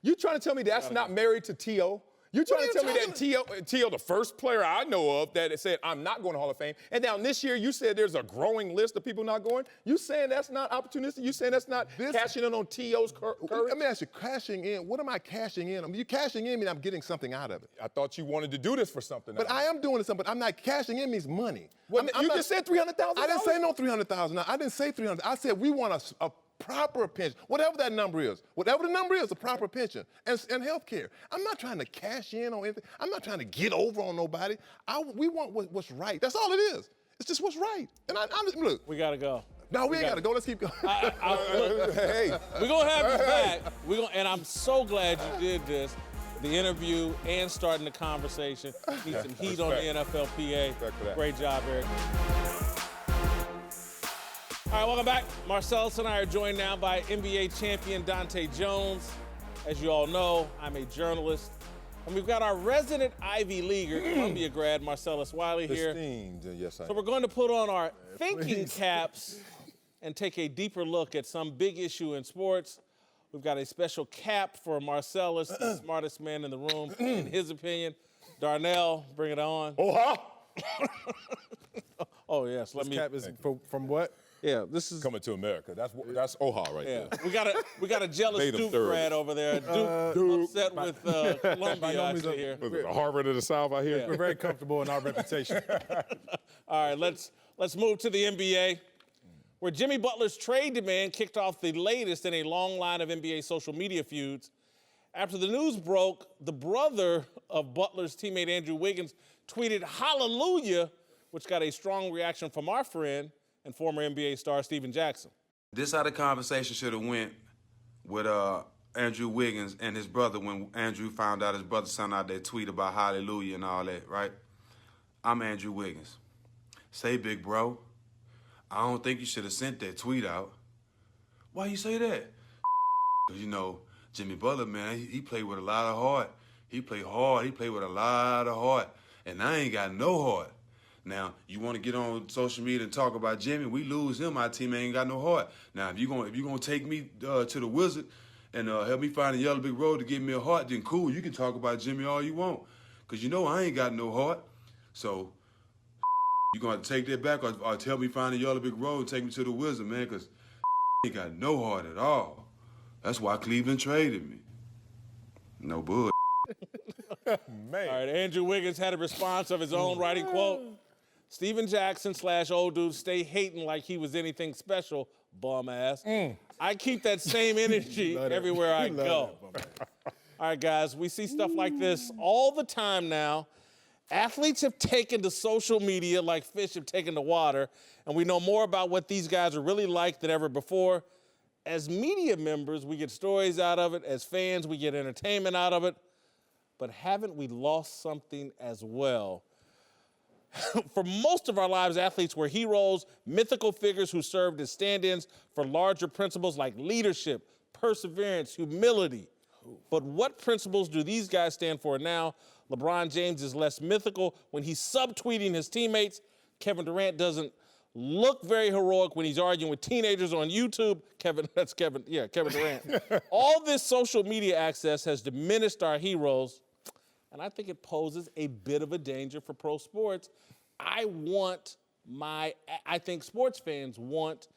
you trying to tell me that's not married to T.O.? You're trying to tell me that T.O., the first player I know of that said, I'm not going to Hall of Fame, and now this year you said there's a growing list of people not going? You saying that's not opportunistic? You saying that's not cashing in on T.O.'s courage? Let me ask you, cashing in, what am I cashing in? I mean, you cashing in means I'm getting something out of it. I thought you wanted to do this for something. But I am doing this, but I'm not cashing in means money. Well, you just said $300,000. I didn't say no $300,000. I didn't say $300,000. I said we want a proper pension, whatever that number is. Whatever the number is, a proper pension and health care. I'm not trying to cash in on anything. I'm not trying to get over on nobody. We want what's right. That's all it is. It's just what's right. And look. We got to go. No, we ain't got to go. Let's keep going. Hey. We're going to have you back. And I'm so glad you did this. The interview and starting the conversation. Need some heat on the NFLPA. Great job, Eric. All right, welcome back. Marcellus and I are joined now by NBA champion Dante Jones. As you all know, I'm a journalist. And we've got our resident Ivy Leaguer, Columbia grad, Marcellus Wiley here. Esteemed, yes, I So we're going to put on our thinking caps and take a deeper look at some big issue in sports. We've got a special cap for Marcellus, the smartest man in the room, in his opinion. Darnell, bring it on. Oh, yes. This cap is from what? Yeah, this is Coming to America. That's OHA right yeah. there. We got a jealous Made him Duke third. grad over there. Duke upset with Columbia actually here. Was it Harvard of the South out here? We're very comfortable in our reputation. All right, let's move to the NBA, where Jimmy Butler's trade demand kicked off the latest in a long line of NBA social media feuds. After the news broke, the brother of Butler's teammate Andrew Wiggins tweeted "Hallelujah," which got a strong reaction from our friend and former NBA star Steven Jackson. This how the conversation should have went with Andrew Wiggins and his brother when Andrew found out his brother sent out that tweet about hallelujah and all that, right? I'm Andrew Wiggins. Say, big bro, I don't think you should have sent that tweet out. Why you say that? Because, you know, Jimmy Butler, man, he played with a lot of heart. He played hard. He played with a lot of heart. And I ain't got no heart. Now, you want to get on social media and talk about Jimmy, we lose him, our team ain't got no heart. Now, if you're gonna take me to the Wizard and help me find a yellow brick road to give me a heart, then cool, you can talk about Jimmy all you want. Because you know I ain't got no heart. So, you going to take that back or tell me find a yellow brick road and take me to the Wizard, man, because ain't got no heart at all. That's why Cleveland traded me. No bull. Man. All right, Andrew Wiggins had a response of his own writing, quote, Steven Jackson / old dude stay hating like he was anything special, bum ass. I keep that same energy everywhere I go. All right, guys, we see stuff like this all the time now. Athletes have taken to social media like fish have taken to water, and we know more about what these guys are really like than ever before. As media members, we get stories out of it. As fans, we get entertainment out of it. But haven't we lost something as well? For most of our lives, athletes were heroes, mythical figures who served as stand-ins for larger principles like leadership, perseverance, humility. But what principles do these guys stand for now? LeBron James is less mythical when he's subtweeting his teammates. Kevin Durant doesn't look very heroic when he's arguing with teenagers on YouTube. Kevin Durant. All this social media access has diminished our heroes, and I think it poses a bit of a danger for pro sports. I think sports fans want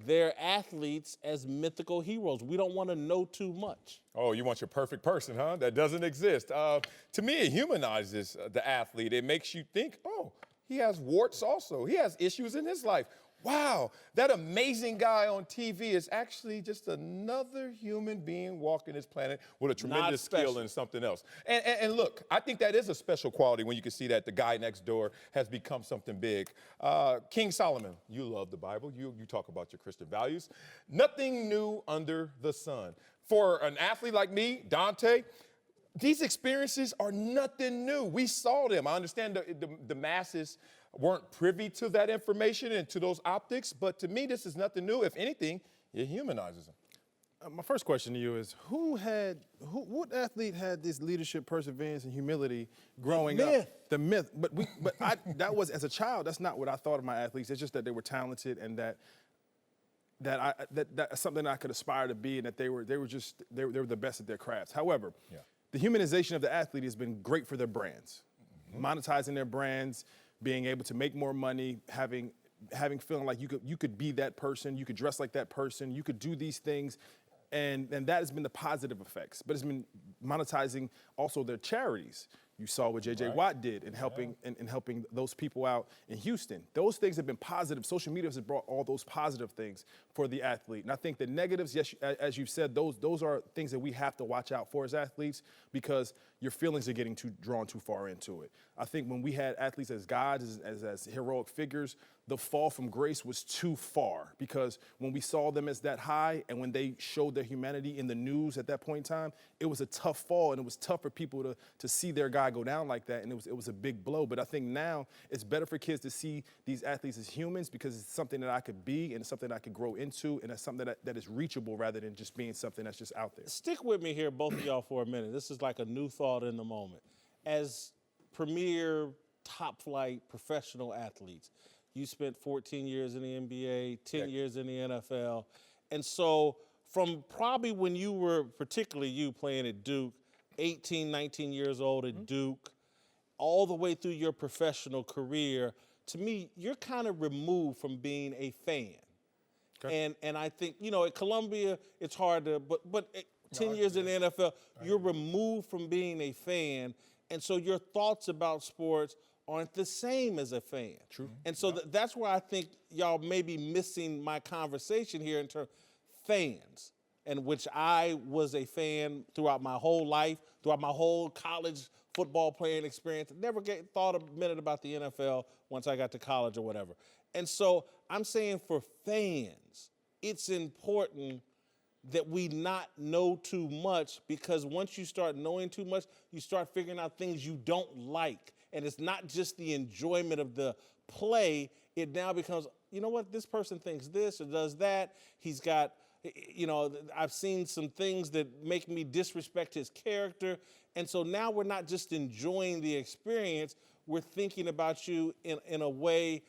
their athletes as mythical heroes. We don't want to know too much. Oh, you want your perfect person, huh? That doesn't exist. To me, it humanizes the athlete. It makes you think, oh, he has warts also. He has issues in his life. Wow, that amazing guy on TV is actually just another human being walking this planet with a tremendous skill and something else. And look, I think that is a special quality when you can see that the guy next door has become something big. King Solomon, you love the Bible. You talk about your Christian values. Nothing new under the sun. For an athlete like me, Dante, these experiences are nothing new. We saw them. I understand the masses weren't privy to that information and to those optics, but to me, this is nothing new. If anything, it humanizes them. My first question to you is, what athlete had this leadership, perseverance, and humility growing up? The myth. But that was, as a child, that's not what I thought of my athletes. It's just that they were talented and that's something I could aspire to be, and that they were the best at their crafts. However, the humanization of the athlete has been great for their brands, monetizing their brands, being able to make more money, having feeling like you could be that person, you could dress like that person, you could do these things, and that has been the positive effects. But it's been monetizing also their charities. You saw what J.J. Watt did in helping those people out in Houston. Those things have been positive. Social media has brought all those positive things for the athlete. And I think the negatives, yes, as you've said, those are things that we have to watch out for as athletes, because your feelings are getting drawn too far into it. I think when we had athletes as gods, as heroic figures, the fall from grace was too far, because when we saw them as that high and when they showed their humanity in the news at that point in time, it was a tough fall, and it was tough for people to see their guy go down like that, and it was a big blow. But I think now it's better for kids to see these athletes as humans, because it's something that I could be and it's something I could grow into, and it's something that is reachable rather than just being something that's just out there. Stick with me here, both of y'all, for a minute. This is like a new thought in the moment. As premier, top-flight professional athletes, you spent 14 years in the NBA, 10 years in the NFL. And so from probably when you were, particularly you playing at Duke, 18, 19 years old at Duke, all the way through your professional career, to me, you're kind of removed from being a fan. Okay. And I think, you know, at Columbia, it's hard to, but 10 years in the NFL, you're removed from being a fan. And so your thoughts about sports aren't the same as a fan. True. And so that's where I think y'all may be missing my conversation here in terms of fans, and which I was a fan throughout my whole life, throughout my whole college football playing experience. Never thought a minute about the NFL once I got to college or whatever. And so I'm saying for fans, it's important that we not know too much, because once you start knowing too much, you start figuring out things you don't like. And it's not just the enjoyment of the play. It now becomes, you know what, this person thinks this or does that. He's got, you know, I've seen some things that make me disrespect his character. And so now we're not just enjoying the experience, we're thinking about you in a way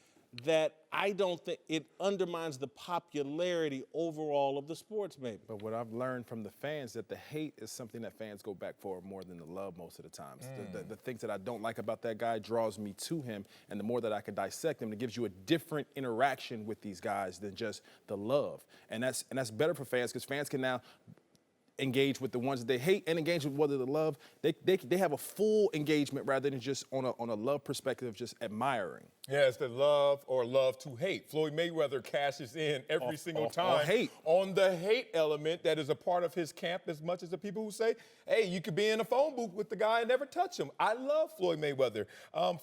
that I don't think it undermines the popularity overall of the sports, maybe. But what I've learned from the fans, that the hate is something that fans go back for more than the love most of the times. The things that I don't like about that guy draws me to him, and the more that I can dissect him, it gives you a different interaction with these guys than just the love. And that's better for fans, because fans can now engage with the ones that they hate and engage with whether they love. They have a full engagement rather than just on a love perspective of just admiring. Yeah, it's the love or love to hate. Floyd Mayweather cashes in every single time on the hate element that is a part of his camp, as much as the people who say, hey, you could be in a phone booth with the guy and never touch him. I love Floyd Mayweather.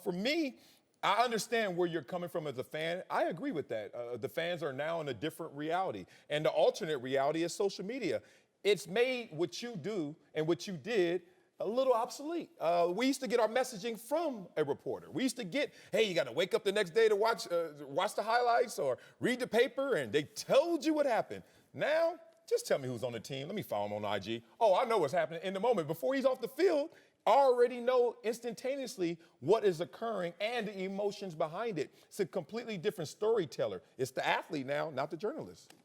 For me, I understand where you're coming from as a fan. I agree with that. The fans are now in a different reality. And the alternate reality is social media. It's made what you do and what you did a little obsolete. We used to get our messaging from a reporter. We used to get, hey, you got to wake up the next day to watch the highlights or read the paper, and they told you what happened. Now, just tell me who's on the team. Let me follow him on IG. Oh, I know what's happening in the moment. Before he's off the field, I already know instantaneously what is occurring and the emotions behind it. It's a completely different storyteller. It's the athlete now, not the journalist.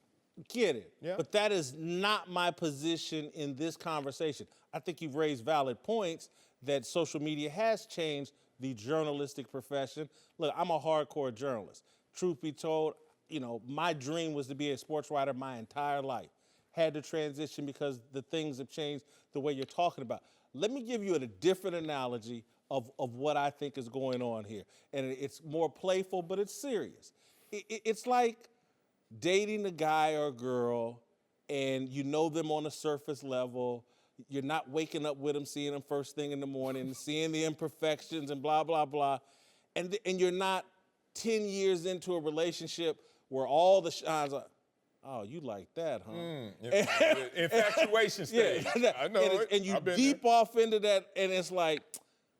Get it. Yeah. But that is not my position in this conversation. I think you've raised valid points that social media has changed the journalistic profession. Look, I'm a hardcore journalist. Truth be told, you know, my dream was to be a sports writer my entire life. Had to transition because the things have changed the way you're talking about. Let me give you a different analogy of what I think is going on here. And it's more playful, but it's serious. It's like dating a guy or a girl, and you know them on a surface level. You're not waking up with them, seeing them first thing in the morning, seeing the imperfections and blah, blah, blah. And you're not 10 years into a relationship where all the shines are, oh, you like that, huh? Infatuation stage. Yeah, I know and you deep off into that, and it's like,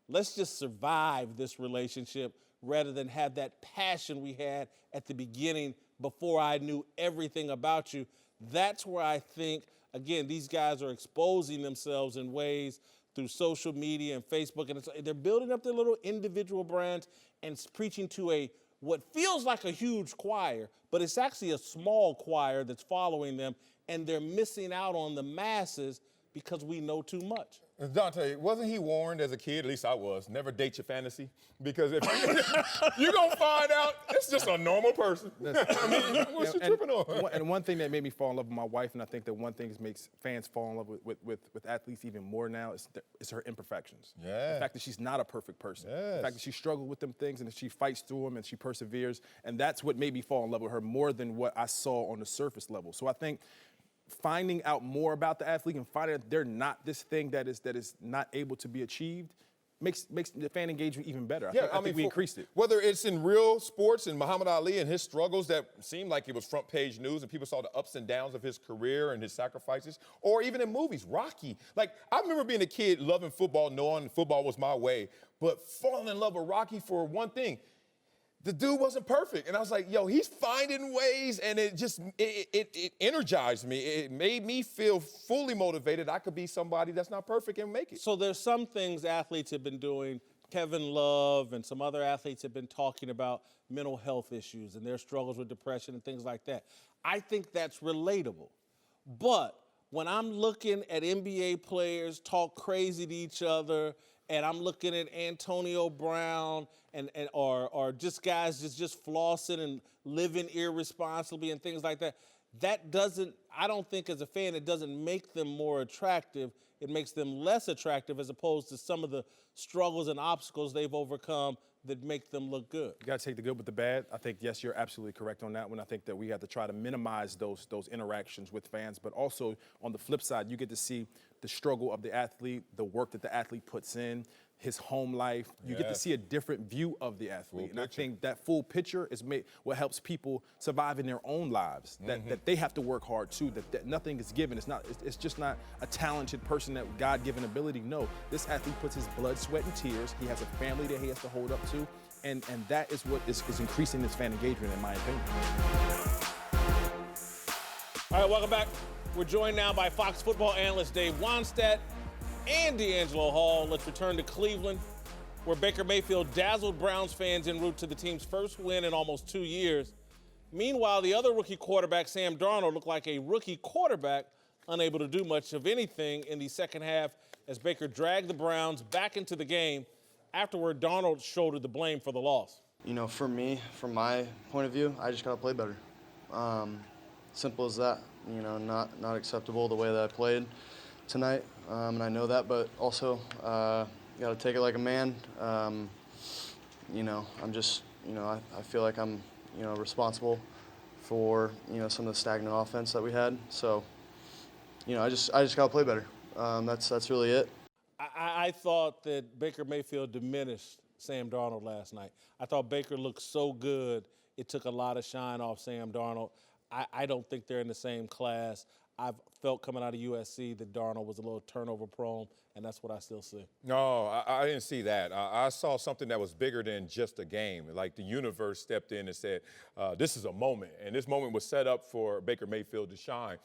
let's just survive this relationship rather than have that passion we had at the beginning before I knew everything about you. That's where I think, again, these guys are exposing themselves in ways through social media and Facebook, and they're building up their little individual brands and preaching to what feels like a huge choir, but it's actually a small choir that's following them, and they're missing out on the masses because we know too much. Dante, wasn't he warned as a kid, at least I was, never date your fantasy? Because if you're going to find out, it's just a normal person. I mean, what's you tripping on? And one thing that made me fall in love with my wife, and I think that one thing that makes fans fall in love with athletes even more now, is her imperfections. Yeah. The fact that she's not a perfect person. Yes. The fact that she struggles with them things and that she fights through them and she perseveres. And that's what made me fall in love with her more than what I saw on the surface level. So I think finding out more about the athlete and finding out they're not this thing that is not able to be achieved makes the fan engagement even better. I think we increased it. Whether it's in real sports and Muhammad Ali and his struggles that seemed like it was front page news and people saw the ups and downs of his career and his sacrifices, or even in movies, Rocky. Like, I remember being a kid loving football, knowing football was my way, but falling in love with Rocky for one thing. The dude wasn't perfect. And I was like, yo, he's finding ways, and it energized me. It made me feel fully motivated. I could be somebody that's not perfect and make it. So there's some things athletes have been doing. Kevin Love and some other athletes have been talking about mental health issues and their struggles with depression and things like that. I think that's relatable. But when I'm looking at NBA players talk crazy to each other, and I'm looking at Antonio Brown or just guys just flossing and living irresponsibly and things like that, I don't think as a fan, it doesn't make them more attractive. It makes them less attractive as opposed to some of the struggles and obstacles they've overcome that make them look good. You got to take the good with the bad. I think, yes, you're absolutely correct on that one. I think that we have to try to minimize those interactions with fans, but also on the flip side, you get to see the struggle of the athlete, the work that the athlete puts in, his home life. You get to see a different view of the athlete. And I think that full picture is what helps people survive in their own lives, that they have to work hard too, that nothing is given. It's just not a talented person that God-given ability. No, this athlete puts his blood, sweat, and tears. He has a family that he has to hold up to. And that is what is increasing this fan engagement, in my opinion. All right, welcome back. We're joined now by Fox football analyst Dave Wannstedt and D'Angelo Hall. Let's return to Cleveland, where Baker Mayfield dazzled Browns fans en route to the team's first win in almost 2 years. Meanwhile, the other rookie quarterback, Sam Darnold, looked like a rookie quarterback, unable to do much of anything in the second half as Baker dragged the Browns back into the game. Afterward, Darnold shouldered the blame for the loss. You know, for me, from my point of view, I just got to play better. Simple as that. You know, not acceptable the way that I played tonight, and I know that, but also got to take it like a man. You know, I'm just, you know, I feel like I'm, you know, responsible for, you know, some of the stagnant offense that we had. So, you know, I just got to play better. That's really it. I thought that Baker Mayfield diminished Sam Darnold last night. I thought Baker looked so good, it took a lot of shine off Sam Darnold. I don't think they're in the same class. I've felt coming out of USC that Darnold was a little turnover prone, and that's what I still see. No, I didn't see that. I saw something that was bigger than just a game. Like the universe stepped in and said, this is a moment. And this moment was set up for Baker Mayfield to shine.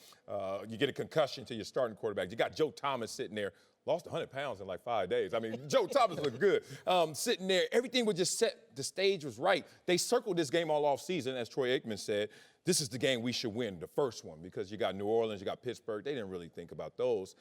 You get a concussion to your starting quarterback. You got Joe Thomas sitting there, lost 100 pounds in like 5 days. I mean, Joe Thomas looked good. Sitting there, everything was just set. The stage was right. They circled this game all off season, as Troy Aikman said. This is the game we should win, the first one, because you got New Orleans, you got Pittsburgh. They didn't really think about those.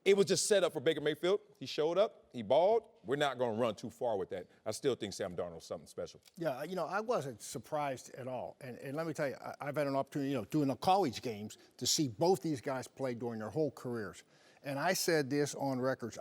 It was just set up for Baker Mayfield. He showed up. He balled. We're not going to run too far with that. I still think Sam Darnold's something special. Yeah, you know, I wasn't surprised at all. And let me tell you, I've had an opportunity, you know, doing the college games to see both these guys play during their whole careers. And I said this on records.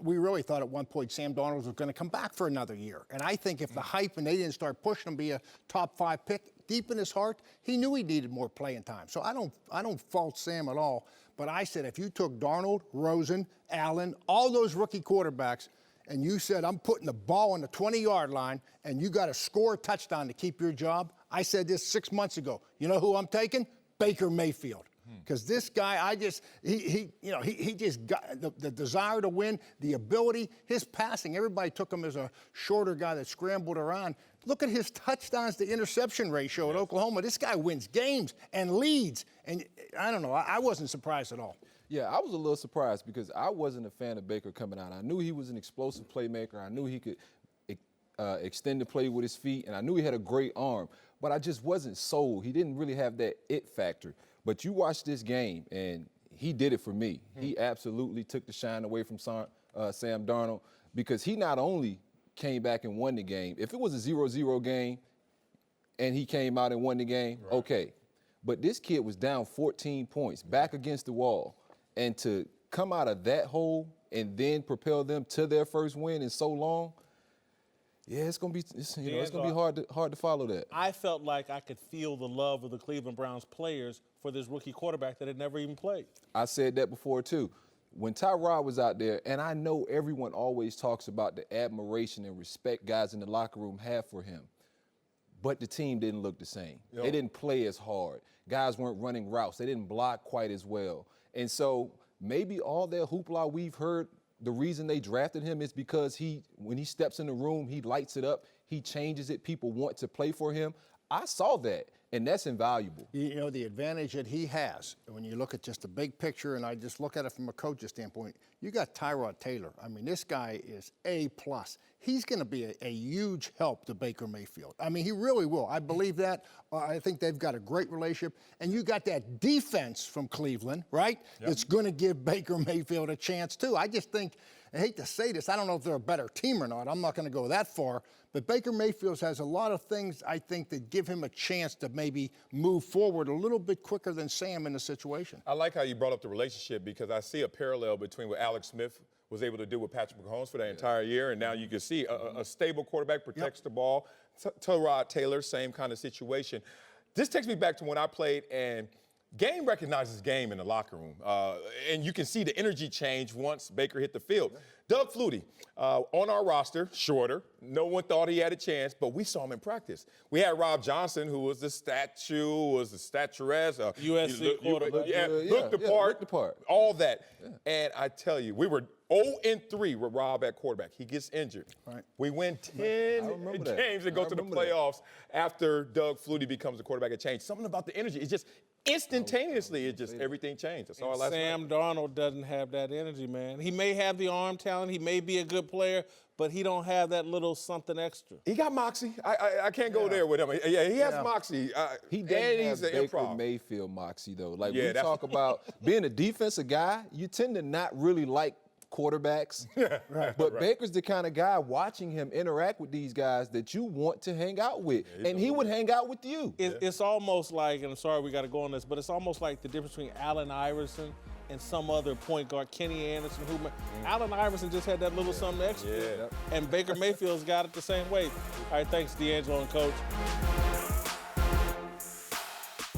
We really thought at one point Sam Darnold was going to come back for another year. And I think if the hype and they didn't start pushing him to be a top 5 pick, deep in his heart, he knew he needed more playing time. So I don't fault Sam at all. But I said if you took Darnold, Rosen, Allen, all those rookie quarterbacks, and you said I'm putting the ball on the 20-yard line and you got to score a touchdown to keep your job, I said this 6 months ago. You know who I'm taking? Baker Mayfield. Because this guy, he just got the desire to win, the ability, his passing. Everybody took him as a shorter guy that scrambled around. Look at his touchdowns to interception ratio at Oklahoma. This guy wins games and leads. And I don't know, I wasn't surprised at all. Yeah, I was a little surprised because I wasn't a fan of Baker coming out. I knew he was an explosive playmaker. I knew he could extend the play with his feet, and I knew he had a great arm. But I just wasn't sold. He didn't really have that it factor. But you watch this game, and he did it for me. He absolutely took the shine away from Sam Darnold because he not only came back and won the game. If it was a 0-0 game and he came out and won the game, okay. But this kid was down 14 points, back against the wall. And to come out of that hole and then propel them to their first win in so long, yeah, it's gonna be hard to follow that. I felt like I could feel the love of the Cleveland Browns players for this rookie quarterback that had never even played. I said that before too. when Tyrod was out there, and I know everyone always talks about the admiration and respect guys in the locker room have for him, but the team didn't look the same. They didn't play as hard. Guys weren't running routes. They didn't block quite as well. And so maybe all that hoopla we've heard, the reason they drafted him is because when he steps in the room, he lights it up, he changes it, people want to play for him. I saw that, and that's invaluable. You know, the advantage that he has, when you look at just the big picture, and I just look at it from a coach's standpoint, you got Tyrod Taylor. I mean, this guy is A+. He's going to be a huge help to Baker Mayfield. I mean, he really will. I believe that. I think they've got a great relationship. And you got that defense from Cleveland, right? Yep. That's going to give Baker Mayfield a chance, too. I just think, I hate to say this, I don't know if they're a better team or not. I'm not going to go that far. But Baker Mayfield has a lot of things, I think, that give him a chance to maybe move forward a little bit quicker than Sam in the situation. I like how you brought up the relationship because I see a parallel between what Alex Smith was able to do with Patrick Mahomes for that entire year, and now you can see a stable quarterback protects the ball. Tyrod Taylor, same kind of situation. This takes me back to when I played, and game recognizes game in the locker room, and you can see the energy change once Baker hit the field. Doug Flutie, on our roster, shorter. No one thought he had a chance, but we saw him in practice. We had Rob Johnson, who was the statuesque. USC quarterback. Looked the part, all that. Yeah. And I tell you, we were 0-3 with Rob at quarterback. He gets injured. Right. We win 10 games and go to the playoffs after Doug Flutie becomes the quarterback. It changed. Something about the energy. It's just instantaneously, everything changed. I saw it last night. Sam Darnold doesn't have that energy, man. He may have the arm talent, he may be a good player, but he don't have that little something extra. He got moxie. I can't go there with him. Yeah, he has moxie. He doesn't have Baker Mayfield moxie, though. Like, we talk about being a defensive guy, you tend to not really like quarterbacks. But Baker's the kind of guy watching him interact with these guys that you want to hang out with. And he would hang out with you. It's almost like, and I'm sorry we got to go on this, but it's almost like the difference between Allen Iverson and some other point guard, Kenny Anderson, who Allen Iverson just had that little something extra. And Baker Mayfield's got it the same way. All right, thanks, D'Angelo and Coach.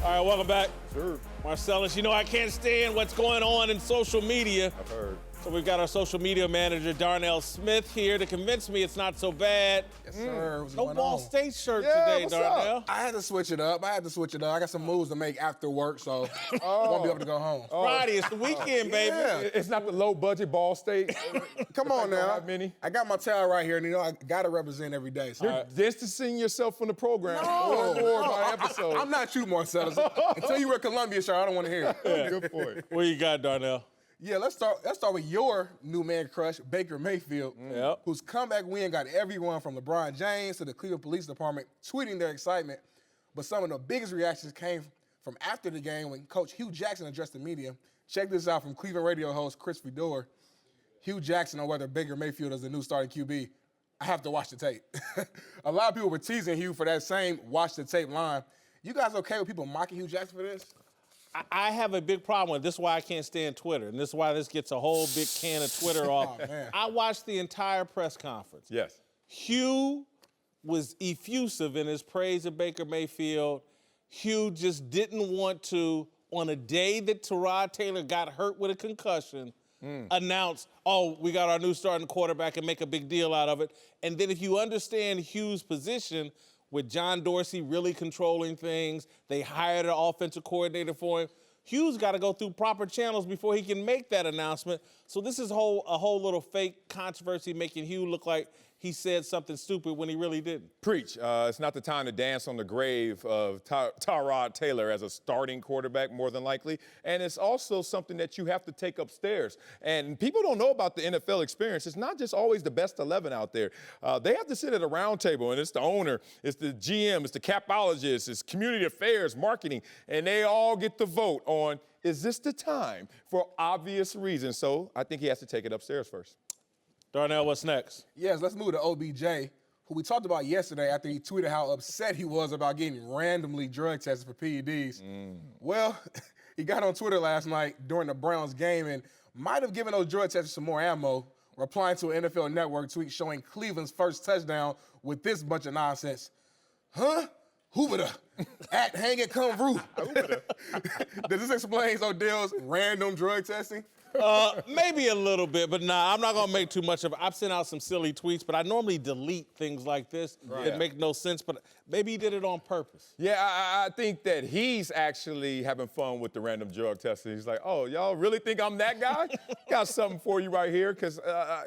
All right, welcome back. Sure. Marcellus, you know I can't stand what's going on in social media. I've heard. So we've got our social media manager, Darnell Smith, here to convince me it's not so bad. Yes, sir. No Ball State shirt today, Darnell. I had to switch it up. I got some moves to make after work, so I won't be able to go home. Friday, it's the weekend, baby. Yeah. It's not the low-budget Ball State. Come on now. I got my towel right here, and I got to represent every day. So. You're distancing yourself from the program. No, episode. I'm not you, Marcellus. Until you wear Columbia shirt, I don't want to hear it. Good point. What you got, Darnell? Yeah, let's start with your new man crush, Baker Mayfield, whose comeback win got everyone from LeBron James to the Cleveland Police Department tweeting their excitement. But some of the biggest reactions came from after the game when Coach Hugh Jackson addressed the media. Check this out from Cleveland radio host Chris Fedor. Hugh Jackson on whether Baker Mayfield is the new starting QB. I have to watch the tape. A lot of people were teasing Hugh for that same watch the tape line. You guys okay with people mocking Hugh Jackson for this? I have a big problem with it. This is why I can't stand Twitter, and this is why this gets a whole big can of Twitter off. I watched the entire press conference. Yes. Hugh was effusive in his praise of Baker Mayfield. Hugh just didn't want to, on a day that Tyrod Taylor got hurt with a concussion, announce, oh, we got our new starting quarterback and make a big deal out of it. And then if you understand Hugh's position, with John Dorsey really controlling things, they hired an offensive coordinator for him. Hugh's got to go through proper channels before he can make that announcement. So this is a whole little fake controversy making Hugh look like he said something stupid when he really didn't. Preach. It's not the time to dance on the grave of Tyrod Taylor as a starting quarterback, more than likely. And it's also something that you have to take upstairs. And people don't know about the NFL experience. It's not just always the best 11 out there. They have to sit at a round table, and it's the owner, it's the GM, it's the capologist, it's community affairs, marketing, and they all get to vote on, is this the time, for obvious reasons. So I think he has to take it upstairs first. Darnell, what's next? Yes, let's move to OBJ, who we talked about yesterday after he tweeted how upset he was about getting randomly drug tested for PEDs. Well, he got on Twitter last night during the Browns game and might have given those drug testers some more ammo, replying to an NFL Network tweet showing Cleveland's first touchdown with this bunch of nonsense. Huh? Hoobada. At hang it come through. Does this explain Odell's random drug testing? Maybe a little bit, but nah, I'm not going to make too much of it. I've sent out some silly tweets, but I normally delete things like this that make no sense, but maybe he did it on purpose. Yeah, I think that he's actually having fun with the random drug testing. He's like, oh, y'all really think I'm that guy? Got something for you right here, because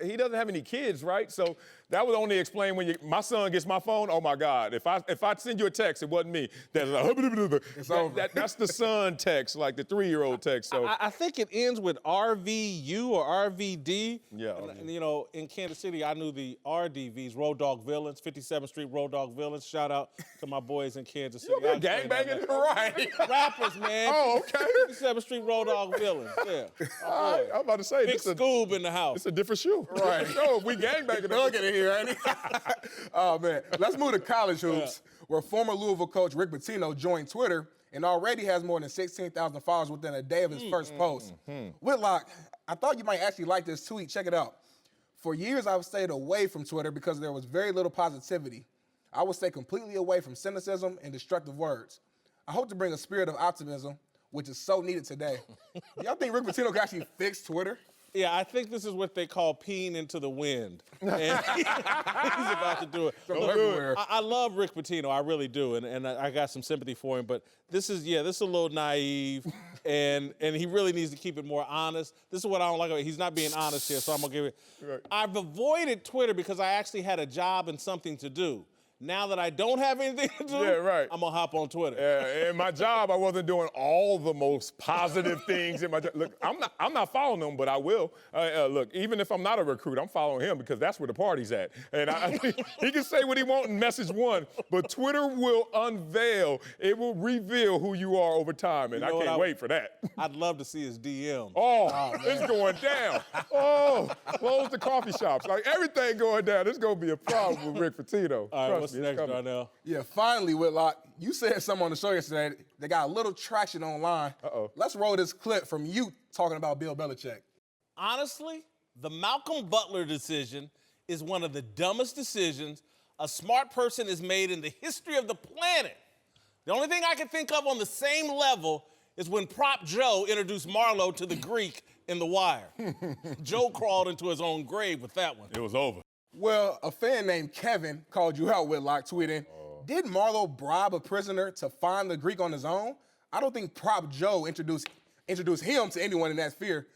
he doesn't have any kids, right? So that would only explain when my son gets my phone, oh my God, if I send you a text, it wasn't me. That's that's the son text, like the 3-year-old text. So I think it ends with RVU or RVD. Yeah. And, you know, in Kansas City, I knew the RDVs, Road Dog Villains, 57th Street Road Dog Villains. Shout out to my boys in Kansas City. You gangbanging? Right. Rappers, man. Oh, okay. 57th Street Road Dog Villains. Yeah. All right, I'm about to say, Big Scoob in the house. It's a different shoe. Right. So we gangbanging. Look at it here, ain't it? Oh, man. Let's move to college hoops, where former Louisville coach Rick Pitino joined Twitter and already has more than 16,000 followers within a day of his first post. Whitlock, I thought you might actually like this tweet. Check it out. For years, I've stayed away from Twitter because there was very little positivity. I would stay completely away from cynicism and destructive words. I hope to bring a spirit of optimism, which is so needed today. Y'all think Rick Pitino can actually fix Twitter? Yeah, I think this is what they call peeing into the wind. And he's about to do it. Look, I love Rick Pitino, I really do, and I got some sympathy for him, but this is a little naive, and he really needs to keep it more honest. This is what I don't like about it. He's not being honest here, so I'm going to give it. Right. I've avoided Twitter because I actually had a job and something to do. Now that I don't have anything to do, I'm going to hop on Twitter. Yeah, in my job, I wasn't doing all the most positive things in my job. Look, I'm not following him, but I will. Look, even if I'm not a recruit, I'm following him because that's where the party's at. And he can say what he wants in message one, but Twitter will unveil, it will reveal who you are over time, and I can't wait for that. I'd love to see his DM. Oh, it's going down. Oh, close the coffee shops. Like, everything going down. It's going to be a problem with Rick Pitino. All right, what's next, Darnell? Yeah, finally, Whitlock, you said something on the show yesterday that got a little traction online. Let's roll this clip from you talking about Bill Belichick. Honestly, the Malcolm Butler decision is one of the dumbest decisions a smart person has made in the history of the planet. The only thing I can think of on the same level is when Prop Joe introduced Marlowe to the Greek in The Wire. Joe crawled into his own grave with that one. It was over. Well, a fan named Kevin called you out, Whitlock, tweeting, did Marlowe bribe a prisoner to find the Greek on his own? I don't think Prop Joe introduced him to anyone in that sphere.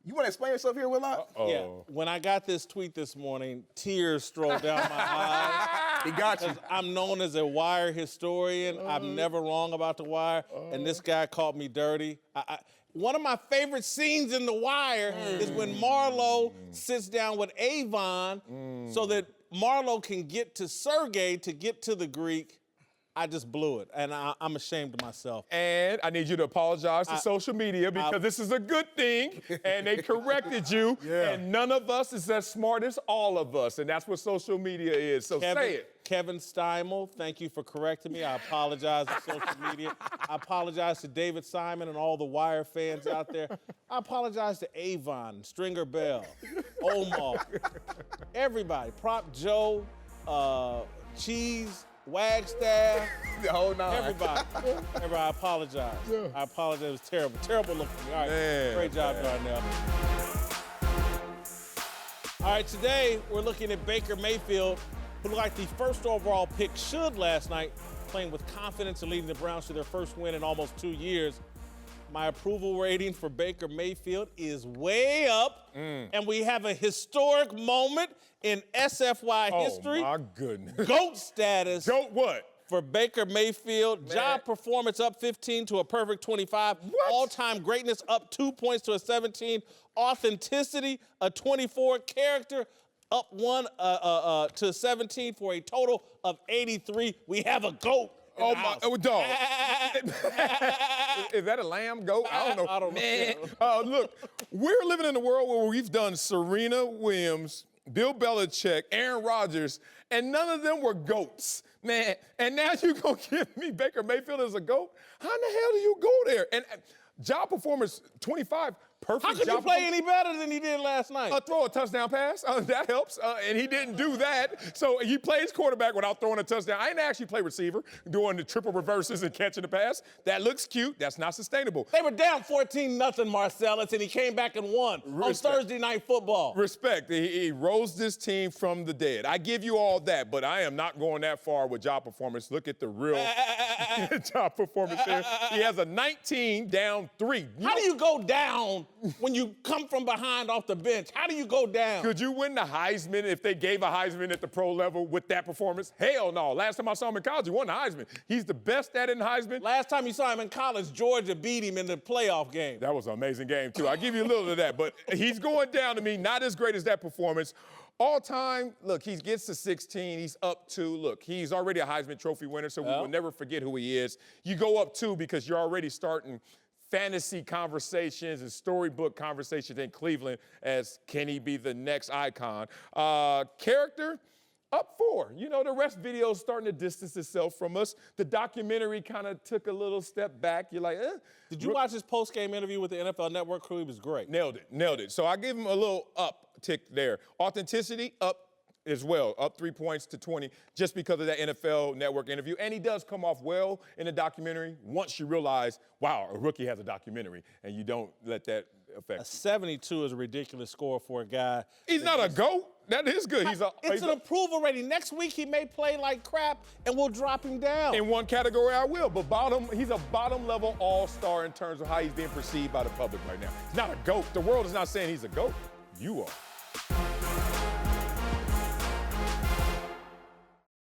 You want to explain yourself here, Whitlock? Yeah, when I got this tweet this morning, tears strolled down my eyes. He got you. I'm known as a Wire historian. I'm never wrong about The Wire, and this guy called me dirty. One of my favorite scenes in The Wire is when Marlowe sits down with Avon so that Marlowe can get to Sergei to get to the Greek. I just blew it, and I'm ashamed of myself. And I need you to apologize to social media because this is a good thing, and they corrected you, and none of us is as smart as all of us, and that's what social media is, so say it. Kevin Steimel, thank you for correcting me. I apologize to social media. I apologize to David Simon and all the Wire fans out there. I apologize to Avon, Stringer Bell, Omar, everybody, Prop Joe, Cheese, Wagstaff, the whole nine. Everybody, I apologize. I apologize. It was terrible. Terrible look for me. All right, great job, Darnell. All right, today we're looking at Baker Mayfield, who looked like the first overall pick should last night, playing with confidence and leading the Browns to their first win in almost 2 years. My approval rating for Baker Mayfield is way up, and we have a historic moment in SFY history. Oh, my goodness. GOAT status. GOAT what? For Baker Mayfield. Man. Job performance up 15 to a perfect 25. What? All-time greatness up 2 points to a 17. Authenticity, a 24. Character, up 1 to 17 for a total of 83. We have a GOAT. Oh, my dog. Is that a lamb goat? I don't know. I don't know. Look, we're living in a world where we've done Serena Williams, Bill Belichick, Aaron Rodgers, and none of them were goats, man. And now you're going to give me Baker Mayfield as a goat? How in the hell do you go there? And job performance 25, perfect How could job you play any better than he did last night? Throw a touchdown pass. That helps. And he didn't do that. So he plays quarterback without throwing a touchdown. I didn't actually play receiver, doing the triple reverses and catching the pass. That looks cute. That's not sustainable. They were down 14-0, Marcellus, and he came back and won on Thursday Night Football. Respect. He rose this team from the dead. I give you all that, but I am not going that far with job performance. Look at the real job performance there. He has a 19 down 3. How do you go down when you come from behind off the bench? How do you go down? Could you win the Heisman if they gave a Heisman at the pro level with that performance? Hell no. Last time I saw him in college, he won the Heisman. He's the best at it in Heisman. Last time you saw him in college, Georgia beat him in the playoff game. That was an amazing game, too. I'll give you a little of that, but he's going down to me, not as great as that performance. All time, look, he gets to 16, he's up 2. Look, he's already a Heisman Trophy winner, so we will never forget who he is. You go up 2 because you're already starting fantasy conversations and storybook conversations in Cleveland as can he be the next icon. Character, up 4. You know, the rest video's starting to distance itself from us. The documentary kind of took a little step back. You're like, eh. Did you watch his post-game interview with the NFL Network crew? He was great. Nailed it. So I give him a little uptick there. Authenticity, up as well, up 3 points to 20 just because of that NFL Network interview. And he does come off well in the documentary once you realize, wow, a rookie has a documentary, and you don't let that affect. A 72 is a ridiculous score for a guy. He's not a GOAT. That is good. It's an approval rating. Next week he may play like crap, and we'll drop him down. In one category, I will. But he's a bottom-level all-star in terms of how he's being perceived by the public right now. He's not a GOAT. The world is not saying he's a GOAT. You are.